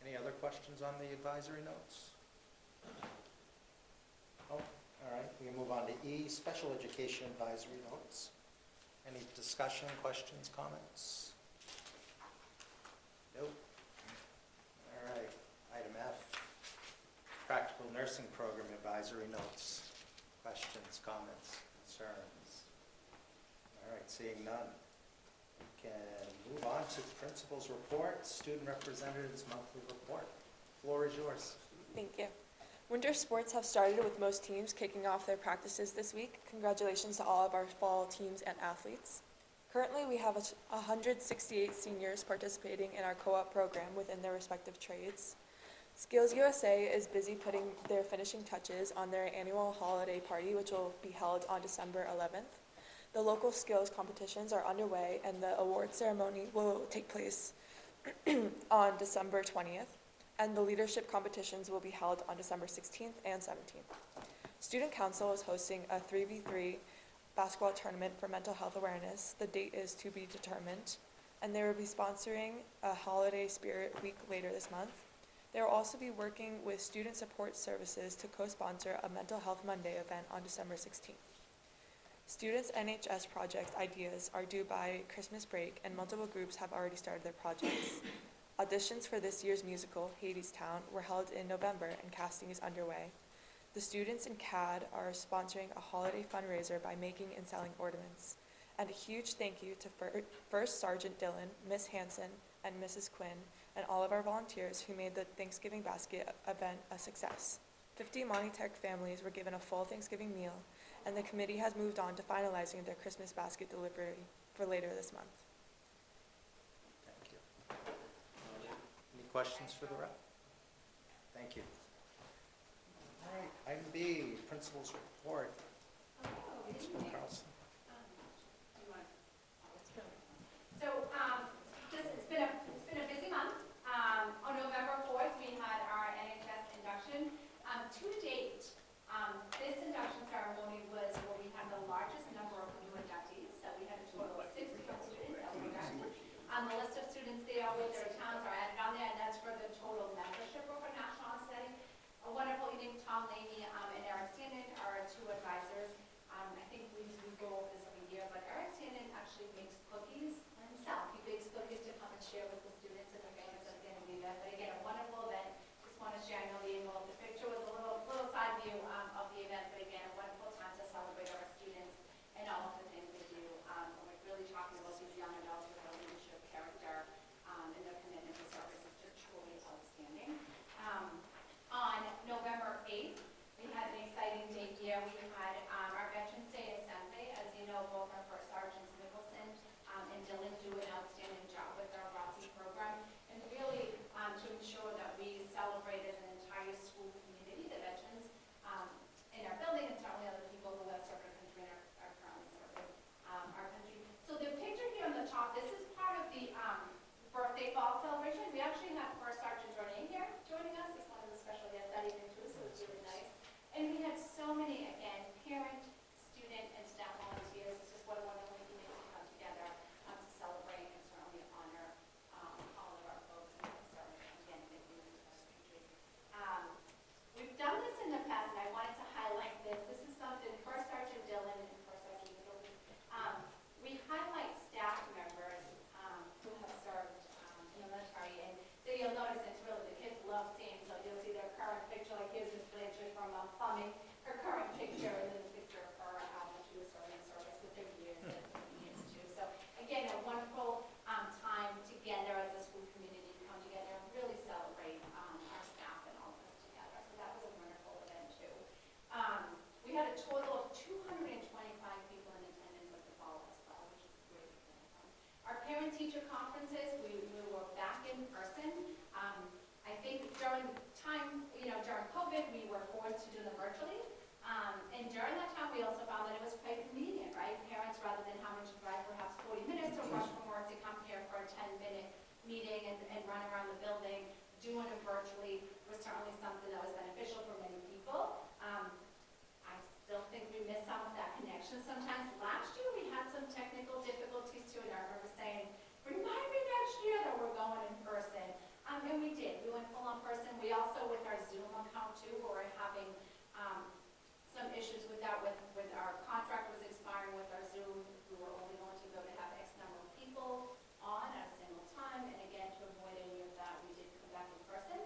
Any other questions on the advisory notes? Oh, all right, we can move on to E, special education advisory notes. Any discussion, questions, comments? Nope. All right, item F, practical nursing program advisory notes. Questions, comments, concerns? All right, seeing none. We can move on to principal's report, student representative's monthly report. Floor is yours. Thank you. Winter sports have started with most teams kicking off their practices this week. Congratulations to all of our fall teams and athletes. Currently, we have 168 seniors participating in our co-op program within their respective trades. Skills USA is busy putting their finishing touches on their annual holiday party, which will be held on December 11th. The local skills competitions are underway, and the award ceremony will take place on December 20th. And the leadership competitions will be held on December 16th and 17th. Student Council is hosting a 3v3 basketball tournament for mental health awareness. The date is to be determined, and they will be sponsoring a holiday spirit week later this month. They will also be working with Student Support Services to co-sponsor a Mental Health Monday event on December 16th. Students' NHS project ideas are due by Christmas break, and multiple groups have already started their projects. Auditions for this year's musical, Hadestown, were held in November, and casting is underway. The students in CAD are sponsoring a holiday fundraiser by making and selling ornaments. And a huge thank you to First Sergeant Dillon, Miss Hanson, and Mrs. Quinn, and all of our volunteers who made the Thanksgiving basket event a success. 50 Montachusett families were given a full Thanksgiving meal, and the committee has moved on to finalizing their Christmas basket delivery for later this month. Thank you. Any questions for the rep? Thank you. All right, item B, principal's report. Principal Carlson. So, it's been a busy month. On November 4th, we had our NHS induction. To date, this induction ceremony was where we had the largest number of new inductees. So we had a total of 61 students that were inducted. The list of students there with their towns are added on there, and that's for the total membership of our national study. A wonderful evening. Tom Laney and Eric Stanton are our two advisors. I think we go over this every year, but Eric Stanton actually makes cookies himself. He bakes cookies to come and share with the students and the families at the end of the event. But again, a wonderful event. Just want to share, I know the picture was a little side view of the event, but again, a wonderful time to celebrate our students and all of the things they do. We're really talking about these young adults with their leadership, character, and their commitment to service is just truly outstanding. On November 8th, we had an exciting day here. We had our Veterans Day Assembly. As you know, both our First Sergeants Nicholson and Dylan do an outstanding job with our ROTC program. And really to ensure that we celebrate as an entire school community, the veterans in our building, and certainly other people who have served our country and are currently serving our country. So the picture here on the top, this is part of the birthday ball celebration. We actually have First Sergeant Renee here joining us. It's one of the special guests that evening too, so it's really nice. And we had so many, again, parent, student, and staff volunteers. It's just what a wonderful evening to come together to celebrate and certainly honor all of our folks and serve again in the country. We've done this in the past, and I wanted to highlight this. This is something First Sergeant Dillon and First Sergeant Nicholson. We highlight staff members who have served in the military, and so you'll notice it's really the kids love seeing. So you'll see their current picture, like here's Miss Blanchard from plumbing, her current picture, and then the picture of her when she was serving service with their years and years too. So again, a wonderful time together as a school community to come together and really celebrate our staff and all of us together. So that was a wonderful event too. We had a total of 225 people in attendance at the ball as well, which is great. Our parent-teacher conferences, we were back in person. I think during time, during COVID, we were forced to do them virtually. And during that time, we also found that it was quite convenient, right? Parents, rather than having to drive perhaps 40 minutes or rush from work to come here for a 10-minute meeting and run around the building, doing it virtually was certainly something that was beneficial for many people. I still think we miss some of that connection sometimes. Last year, we had some technical difficulties too, and I remember saying, remind me next year that we're going in person. And we did. We went full on person. We also, with our Zoom account too, were having some issues with that. With our contract was expiring with our Zoom, we were only going to go to have X number of people on at a single time. And again, to avoid any of that, we did come back in person.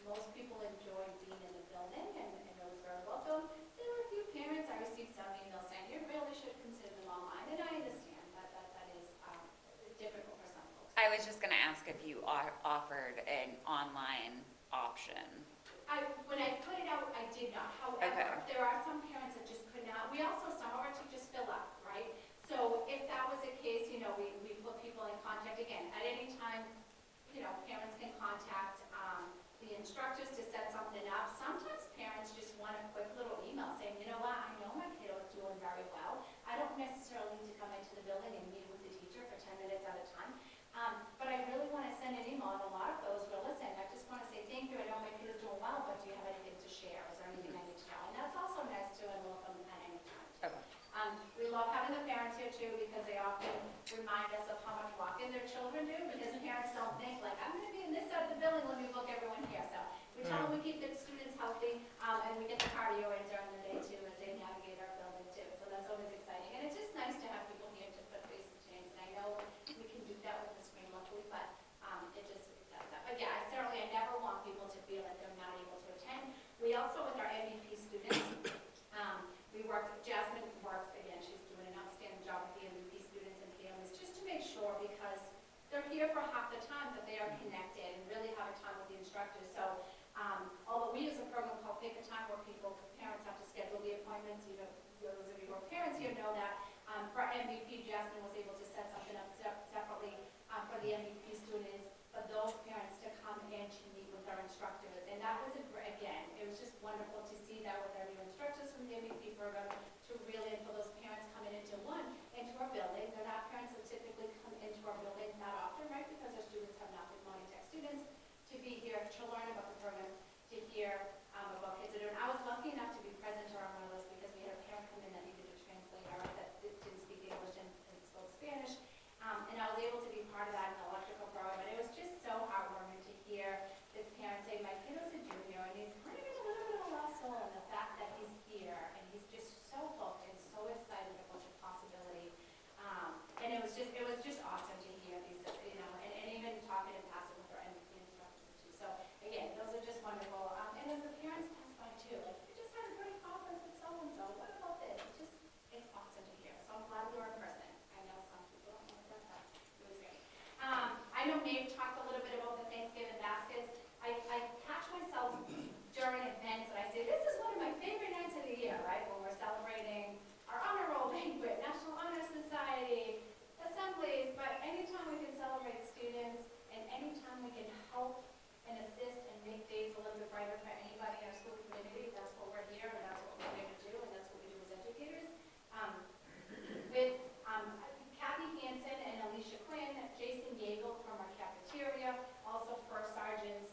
Most people enjoyed being in the building, and it was very welcome. There were a few parents. I received some emails saying you really should consider them online, and I understand that is difficult for some folks. I was just going to ask if you offered an online option. When I put it out, I did not. However, there are some parents that just could not. We also, some of our teachers fill up, right? So if that was the case, we put people in contact again. At any time, parents can contact the instructors to set something up. Sometimes parents just want a quick little email saying, you know what, I know my kiddo's doing very well. I don't necessarily need to come into the building and meet with the teacher for 10 minutes at a time. But I really want to send an email, and a lot of those will listen. I just want to say thank you. I know my kid is doing well, but do you have anything to share? Is there anything I need to know? And that's also nice too, and welcome at any time. Okay. We love having the parents here too, because they often remind us of how much walking their children do, because parents don't think like, I'm going to be in this side of the building, let me book everyone here. So we tell them we keep the students healthy, and we get the cardio in during the day too as they navigate our building too. So that's always exciting. And it's just nice to have people here to put faces to names. And I know we can do that with the screen luckily, but it does that. But yeah, I never want people to feel like they're not able to attend. We also, with our MVP students, Jasmine works, again, she's doing an outstanding job with the MVP students and families, just to make sure, because they're here for half the time, that they are connected and really have a time with the instructors. So although we use a program called Pick a Time, where MVP, Jasmine was able to set something up separately for the MVP students, for those parents to come in to meet with our instructors. And that was, again, it was just wonderful to see that with our new instructors from the MVP program, to really, and for those parents coming into our building. They're not parents that typically come into our building that often, right? Because our students have not been Montachusett students, to be here, to learn about the program, to hear about kids that are doing. I was lucky enough to be present during one of those because we had a parent come in that needed a translator that didn't speak English and spoke Spanish. And I was able to be part of that in the electrical program. And it was just so heartwarming to hear this parent say, my kid was a junior and he's kind of in a little bit of a lost soul, and the fact that he's here and he's just so hooked and so excited about the possibility. And it was just awesome to hear these, and even talking and passing with our MVP instructors too. So again, those are just wonderful. And as the parents pass by too, like, we just had a great conference with so-and-so, what about this? It's awesome to hear. So I'm glad we were in person. I know some people don't want to do that. It was great. I know Maeve talked a little bit about the Thanksgiving baskets. I catch myself during events and I say, this is one of my favorite nights of the year, right? When we're celebrating our honor roll banquet, National Honor Society, assemblies, but anytime we can celebrate students and anytime we can help and assist and make days a little bit brighter for anybody in our school community, that's what we're here and that's what we're here to do and that's what we do as educators. With Kathy Hansen and Alicia Quinn, Jason Yeagle from our cafeteria, also first sergeants,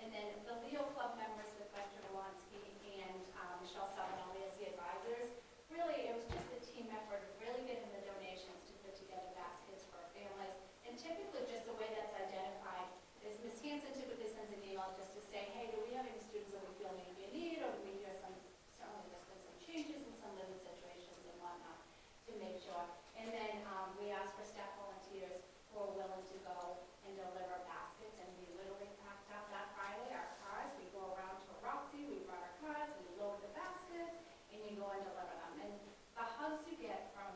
and then the Leo Club members with Lester Walensky and Michelle Salinelli as the advisors. Really, it was just a team effort of really getting the donations to put together baskets for our families. And typically, just the way that's identified is Ms. Hansen typically sends an email just to say, hey, do we have any students that we feel may be in need, or do we hear certainly there's been some changes in some living situations and whatnot to make sure. And then we ask for staff volunteers who are willing to go and deliver baskets, and we literally packed up that Friday our cars. We go around to Roxy, we brought our cars, we load the baskets, and you go and deliver them. And the hugs you get from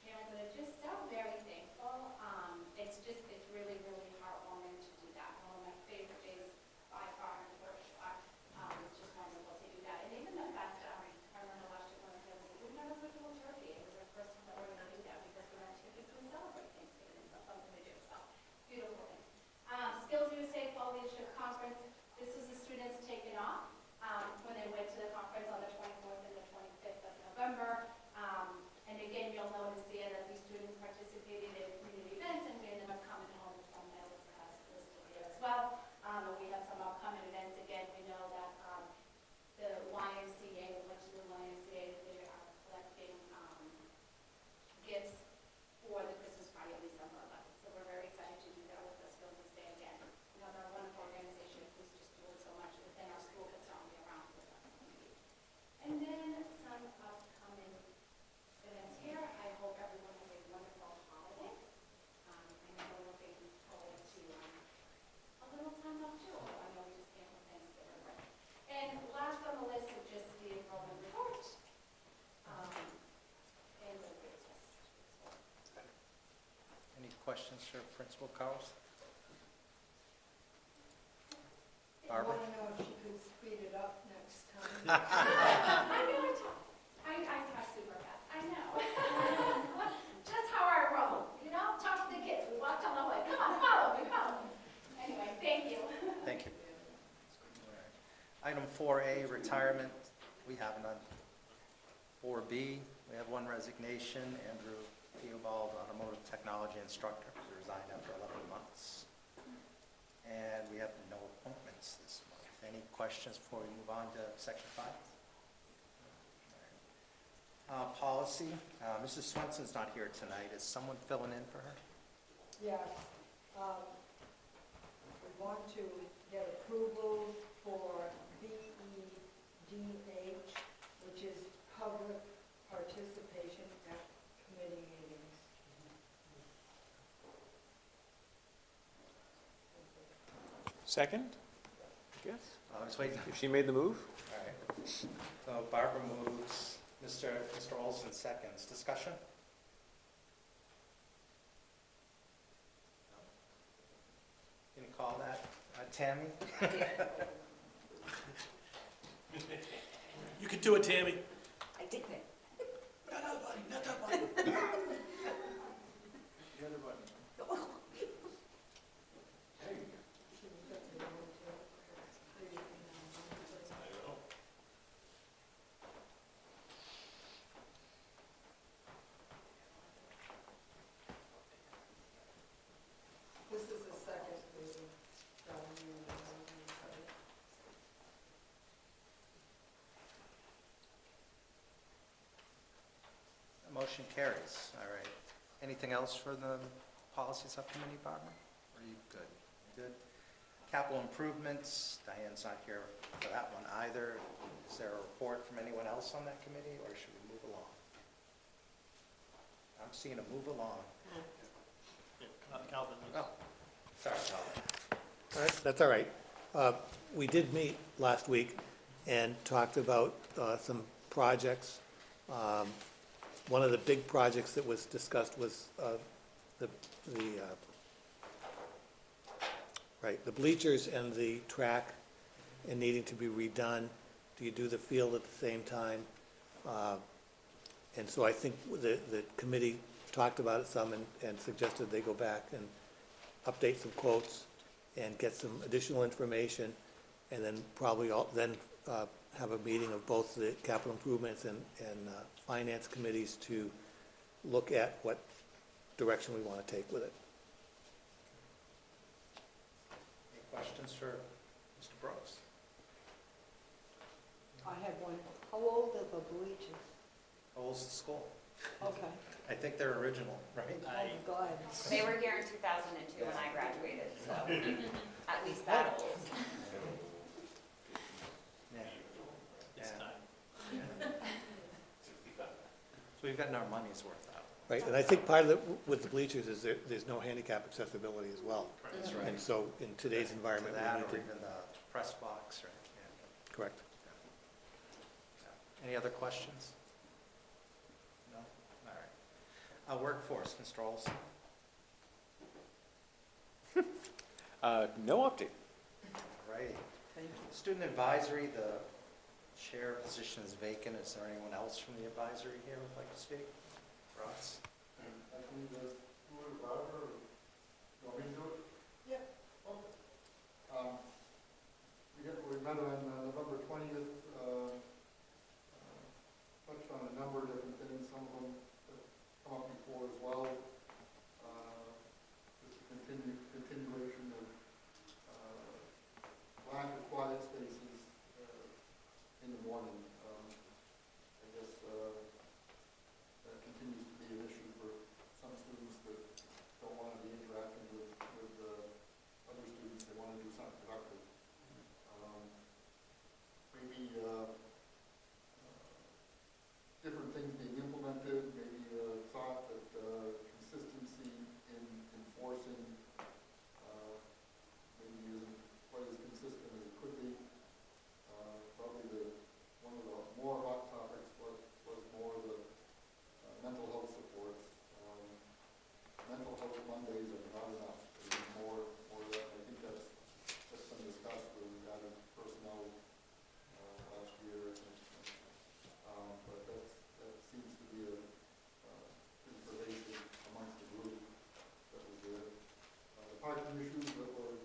parents that are just so very thankful, it's really, really heartwarming to do that. One of my favorite days by far in the first shot. It's just wonderful to do that. And even the best, I remember last year when I was we never put a little turkey. It was our first time that we were going to do that because we don't typically celebrate Thanksgiving. It's something to do. So, beautiful thing. Skills USA Fall Leadership Conference. This was the students taking off when they went to the conference on the 24th and the 25th of November. And again, you'll notice there that these students participated in community events, and we ended up coming home with some medals as listed here as well. And we have some upcoming events. Again, we know that the YMCA, the Fletcher YMCA, they are collecting gifts for the Christmas party on December 11th. So we're very excited to do that with the Skills USA again. Another wonderful organization who's just doing so much within our school, but certainly around with us. And then some upcoming events here. I hope everyone has a wonderful holiday. I know we're looking forward to a little time off too. I know we just came from Thanksgiving. Right? And last on the list is just the enrollment report. And the grade test. Any questions for Principal Cowles? I Barbara? want to know if she could speed it up next time. I talk super fast. I know. Just how I roll. Talk to the kids. We walk down the way. Come on, follow me, follow me. Anyway, thank you. Thank you. Item 4A, retirement, we have none. 4B, we have one resignation, Andrew Theobald, automotive technology instructor, who resigned after 11 months. And we have no appointments this month. Any questions before we move on to section 5? Policy, Mrs. Swenson's not here tonight. Is someone filling in for her? Yes. We want to get approval for BEDH, which is public participation at committee meetings. Second, I guess, I was waiting. if she made the move. All right. So Barbara moves, Mr. Olson seconds. Discussion? Can you call that Tammy? You can do it, Tammy. I did it. Not that buddy, not that buddy. Motion carries. All right. Anything else for the policy subcommittee, Barbara? Are you good? Good. Capital improvements, Diane's not here for that one either. Is there a report from anyone else on that committee, or should we move along? I'm seeing a move along. Calvin. Oh, sorry, Calvin. All right, that's all right. We did meet last week and talked about some projects. One of the big projects that was discussed was the bleachers and the track and needing to be redone. Do you do the field at the same time? And so I think the committee talked about it some and suggested they go back and update some quotes and get some additional information, and then probably have a meeting of both the capital improvements and finance committees to look at what direction we want to take with it. Any questions for Mr. Brooks? I have one. How old are the bleachers? How old's the school? Okay. I think they're original, right? Oh, God. They were here in 2002 when I graduated, so at least that old. Yeah. It's Yeah. time. So we've gotten our money's worth out. Right, and I think part of it with the bleachers is there's no handicap accessibility as well. That's right. And so in today's environment, To that, we or need to, even the press box, right? Yeah. correct. Any other questions? No? All right. Workforce, Mr. Olson. No update. All right. Thank you. Student advisory, the chair position is vacant. Is there anyone else from the advisory here who would like to speak? Ross? I can do it, Barbara, or you want me to do it? Yeah. Okay. We met on November 20th, touched on a number of different things, some of them that come up before as well. Just a continuation of lack of quiet spaces in the morning. I guess that continues to be an issue for some students that don't want to be interacting with other students. They want to do something productive. Maybe different things being implemented, maybe thought that consistency in enforcing maybe isn't quite as consistent as it could be. Probably one of the more hot topics was more the mental health supports. Mental health Mondays are not enough. There is more of that. I think that's been discussed with added personnel last year. But that seems to be pretty pervasive amongst the group. That was it. The parking issues that were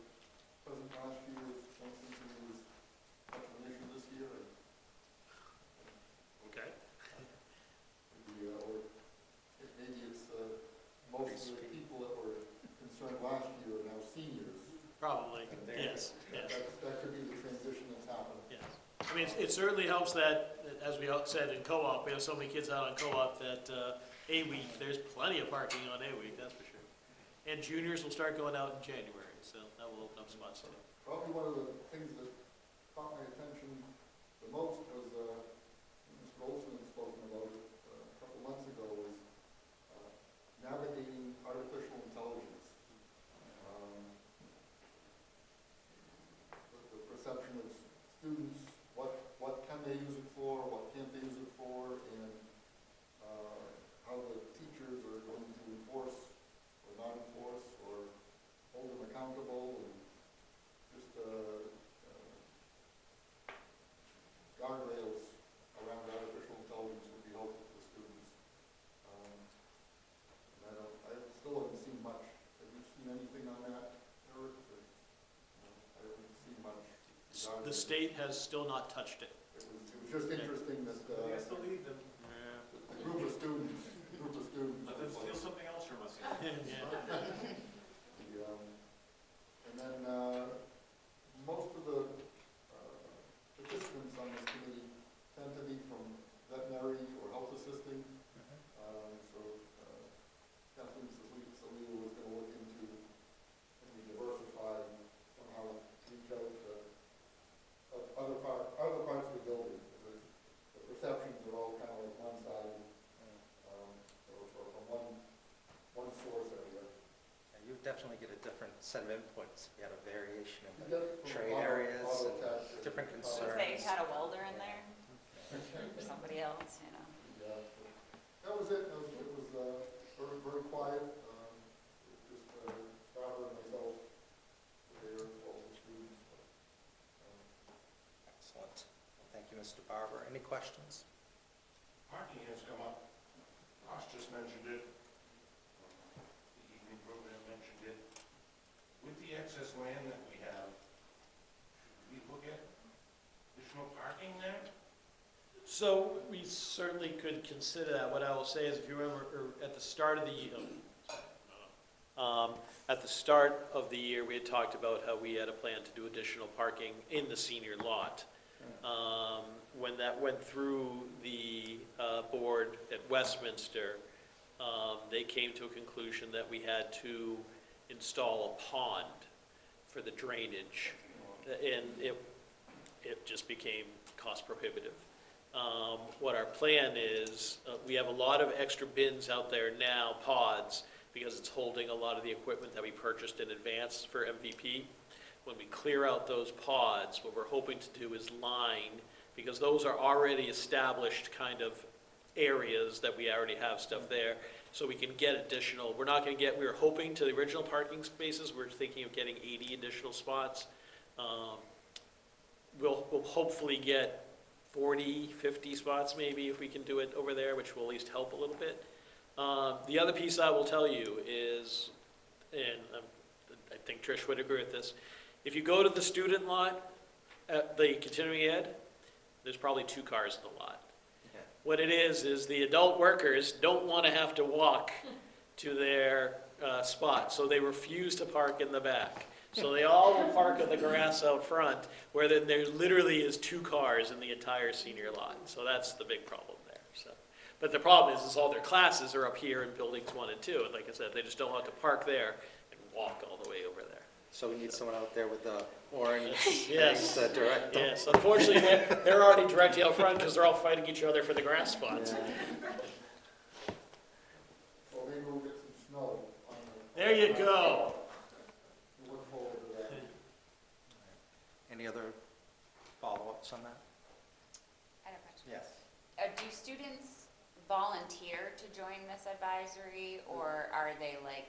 present last year don't seem to be as much of an issue this year. Okay. Maybe, or maybe it's most of the people that were concerned last year are now seniors. Probably, yes, yes. That could be the transition that's happened. Yes. I mean, it certainly helps that, as we said in co-op, we have so many kids out on co-op that A week, there's plenty of parking on A week, that's for sure. And juniors will start going out in January, so that will open up spots too. Probably one of the things that caught my attention the most was, Mr. Olson had spoken about it a couple months ago, was navigating artificial intelligence. The perception of students, what can they use it for, what can't they use it for, and how the teachers are going to enforce or not enforce or hold them accountable, and just guardrails around artificial intelligence would be helpful to students. I still haven't seen much. Have you seen anything on that, Eric? I haven't seen much. The state has still not touched it. It was just interesting that the group of students. Let them steal something else from us. And then most of the participants on this committee tend to be from veterinary or health assisting. set of inputs. We had a variation of You got it from trade auto- areas, and AutoCAD. different If concerns. they had a welder in there, or somebody else, you know. Yeah. That was it. It was very, very quiet. Just Barbara and myself there, all the students. Excellent. Thank you, Mr. Barber. Any questions? Parking has come up. Ross just mentioned it. The evening program mentioned it. With the excess land that we have, should we look at additional parking there? So we certainly could consider that. What I will say is, if you remember, at the start of the year, we had talked about how we had a plan to do additional parking in the senior lot. When that went through the board at Westminster, they came to a conclusion that we had to install a pond for the drainage, and it just became cost prohibitive. What our plan is, we have a lot of extra bins out there now, pods, because it's holding a lot of the equipment that we purchased in advance for MVP. When we clear out those pods, what we're hoping to do is line, because those are already established kind of areas that we already have stuff there, so we can get additional, we were hoping to the original parking spaces, we're thinking of getting 80 additional spots. We'll hopefully get 40, 50 spots maybe if we can do it over there, which will at least help a little bit. The other piece I will tell you is, and I think Trish would agree with this, if you go to the student lot at the continuing ed, there's probably 2 cars in the lot. Yeah. What it is the adult workers don't want to have to walk to their spot, so they refuse to park in the back. So they all will park on the grass out front, where then there literally is 2 cars in the entire senior lot. So that's the big problem there. So, but the problem is all their classes are up here in buildings 1 and 2. And like I said, they just don't have to park there and walk all the way over there. So we need someone out there with the orange Yes. to direct them. Yes, unfortunately, they're already directly out front because they're all fighting each other for the grass spots. Well, maybe we'll get some snow on the. There you go. We look forward to that. Any other follow-ups on that? I have a question. Yes. Do students volunteer to join this advisory, or are they like,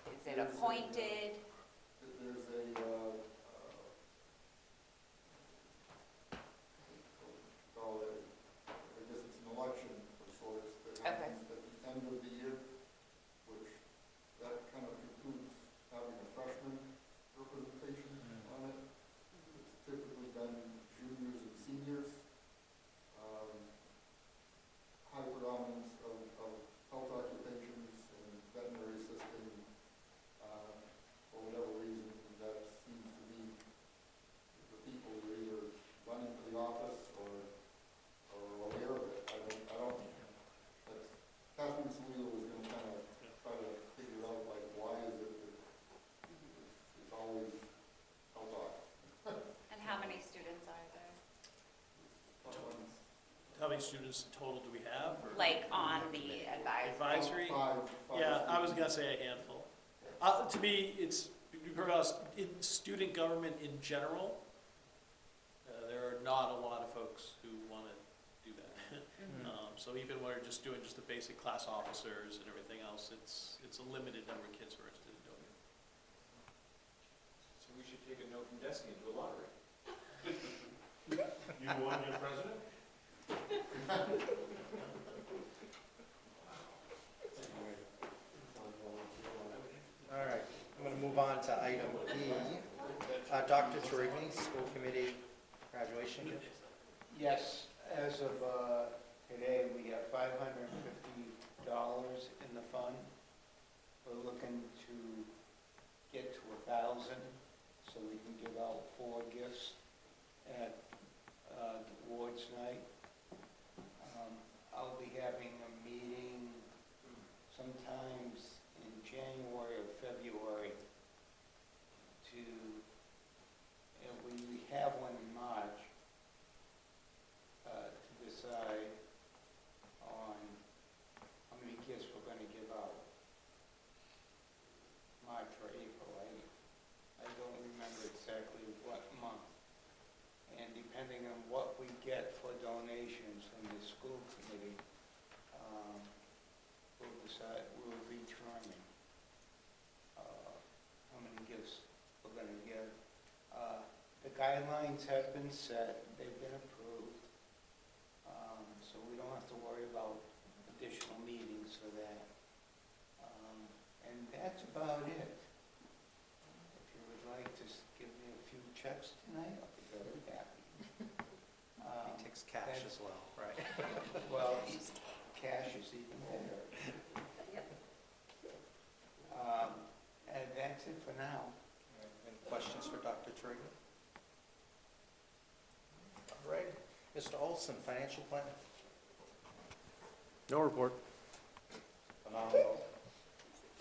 is it appointed? There's a, call it, I guess it's an election of sorts that Okay. happens at the end of the year, which that kind of concludes having a freshman representation on it. It's typically been juniors and seniors. High predominance of health occupations and veterinary assisting. For whatever reason, that seems to be the people who are either running for the office or aware of it. I don't, that's, Kathleen Salila was gonna kind of try to figure out, like, why is it that it's always health oc. And how many students are there? How many students total do we have? Or Like on the advisory? advisory? Five Yeah, I was students. gonna say a handful. To me, it's, in student government in general, there are not a lot of folks who want to do that. So even when we're just doing just the basic class officers and everything else, it's a limited number of kids who are interested in doing it. So we should take a note from Destiny and do a lottery. You won your president? All right, I'm going to move on to item E. Dr. Torigny, school committee graduation gift. Yes, as of today, we have $550 in the fund. We're looking to get to 1,000 so we can give out 4 gifts at the awards night. I'll be having a meeting sometimes in January or February to, and we have one in March, to decide on how many gifts we're going to give out. March or April, depending on what we get for donations from the school committee, we'll determine how many gifts we're gonna give. The guidelines have been set, they've been approved, so we don't have to worry about additional meetings for that. And that's about it. If you would like to give me a few checks tonight, I'll be very happy. He takes cash as well, right? Well, cash is even better. And that's it for now. Any questions for Dr. Trigger? All right. Mr. Olson, financial plan? No report. Phenomenal.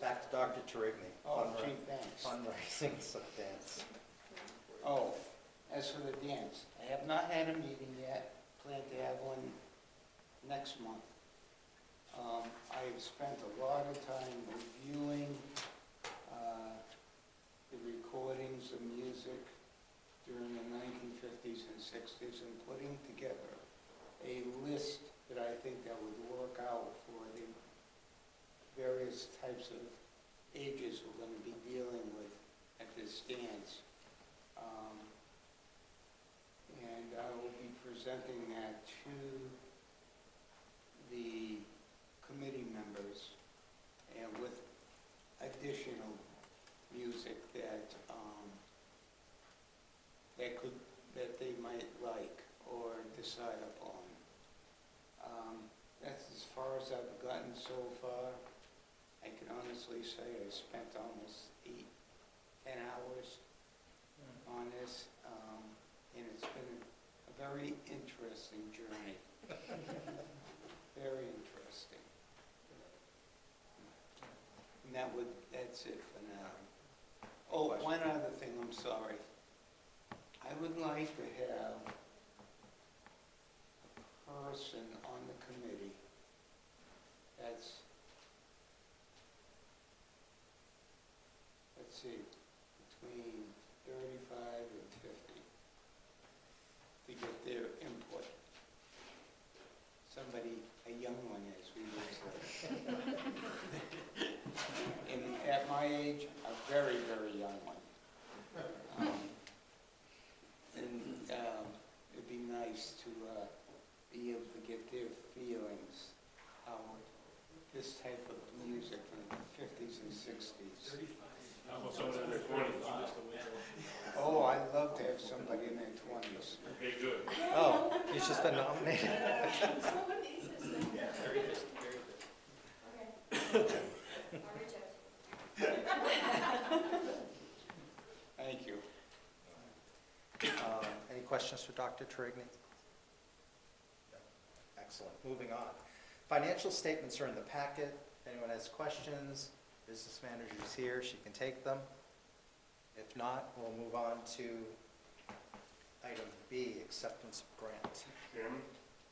Back to Dr. Trigger. Oh, gee, thanks. Fundraising events. Oh, as for the dance, I have not had a meeting yet, plan to have one next month. I've spent a lot of time reviewing the recordings of music during the 1950s and 60s and putting together a list that I think that would work out for the various types of ages we're going to be dealing with at this dance. And I will be presenting that to the committee members and with additional music that they might like or decide upon. That's as far as I've gotten so far. I can honestly say I spent almost 8-10 hours on this, and it's been a very interesting journey. Very interesting. And that's it for now. Oh, one other thing, I'm sorry. I would like to have a person on the committee that's, let's see, between 35 and 50 to get their input. Somebody, a young one, as we would say. And at my age, a very, very young one. It'd be nice to be able to get their feelings how this type of music from the 50s and 60s. How about someone in their 20s? Oh, I'd love to have somebody in their 20s. Okay, good. Oh, he's just been nominated. Very good, very good. Thank you. Any questions for Dr. Trigny? Excellent. Moving on. Financial statements are in the packet. If anyone has questions, business manager is here. She can take them. If not, we'll move on to item B, acceptance of grant. Chairman?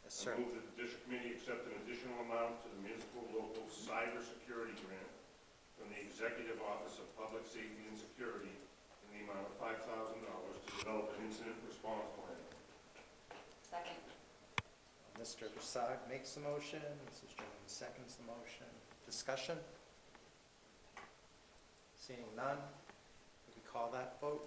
Yes, sir. I move that the district committee accept an additional amount to the municipal local cybersecurity grant from the Executive Office of Public Safety and Security in the amount of $5,000 to develop an incident response plan. Second. Mr. Prasad makes the motion. Mrs. Jones seconds the motion. Discussion? Seeing none, would we call that vote?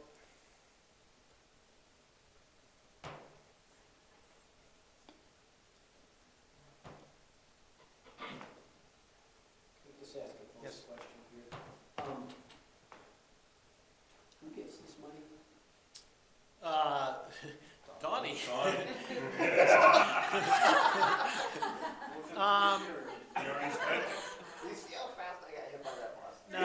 Just ask a Yes. question here. Who gets this money? Donnie. You already spent it? You see how fast I got hit by that bus? No.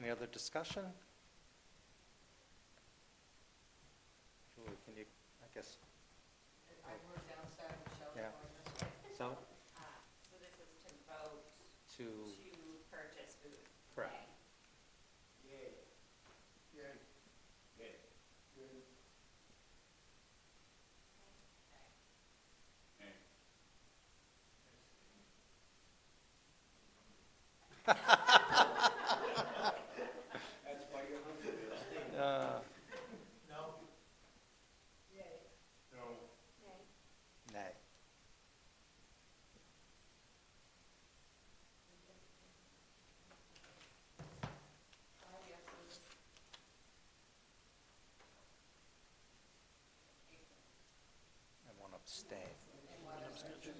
Any other discussion? Julie, can you, I guess, I wrote down Saturday, Michelle, Yeah. going this way. so, So this is to vote to, to purchase food. correct. Yay. Yay. Yay. That's why you're hungry. No. Yay. No. Nay. Five yeses. And one abstain. And one abstention.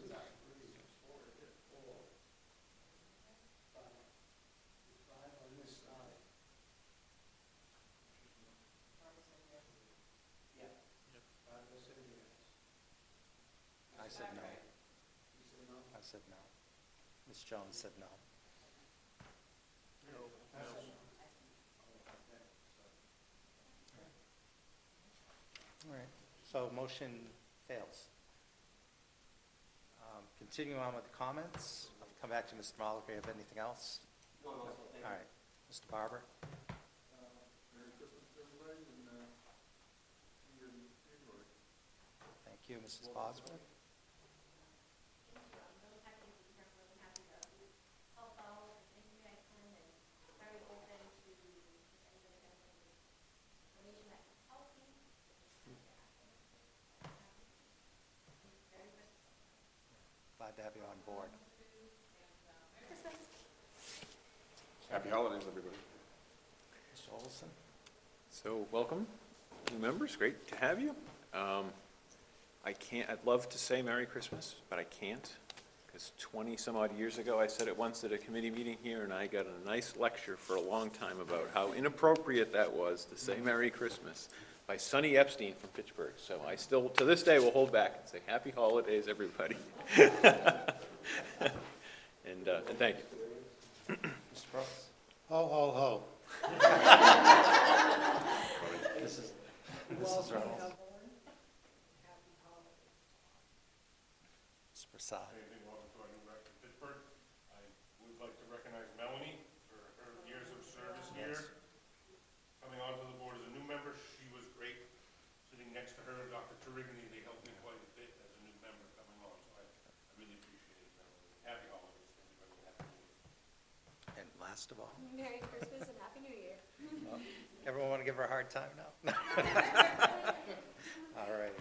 I said no. I said no. Ms. Jones said no. All right, so motion fails. Continuing on with the comments, I'll come back to Mr. Mahler if you have anything else. No, no, thank you. All right, Mr. Barber? Merry Christmas to everybody, and see you in January. Thank you, Mrs. Bosworth? I'm really happy to be here. I'm really happy to help out with anything I can, and very open to if anybody has any information that can help me. Very good. Glad to have you on board. Christmas. Happy holidays, everybody. Mr. Olson? So, welcome, new members, great to have you. I'd love to say Merry Christmas, but I can't, because 20-some odd years ago, I said it once at a committee meeting here, and I got a nice lecture for a long time about how inappropriate that was to say Merry Christmas by Sonny Epstein from Fitchburg. So I still, to this day, will hold back and say Happy Holidays, everybody. And thank you. Mr. Brooks? Ho, ho, ho. Mrs. Reynolds? Mr. Prasad? Anything, welcome to our new rep in Pittsburgh. I would like to recognize Melanie for her years of service here. Coming onto the board as a new member, she was great. Sitting next to her, Dr. Turigny, they helped me quite a bit as a new member coming on, so I really appreciate it, Melanie. Happy holidays to everybody, happy New Year. And last of all, Merry Christmas and Happy New Year. everyone want to give her a hard time now? All right.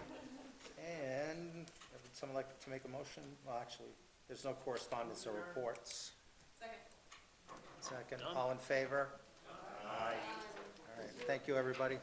And would someone like to make a motion? Well, actually, there's no correspondence or reports. Second. Second, all in favor? Aye. All right, thank you, everybody.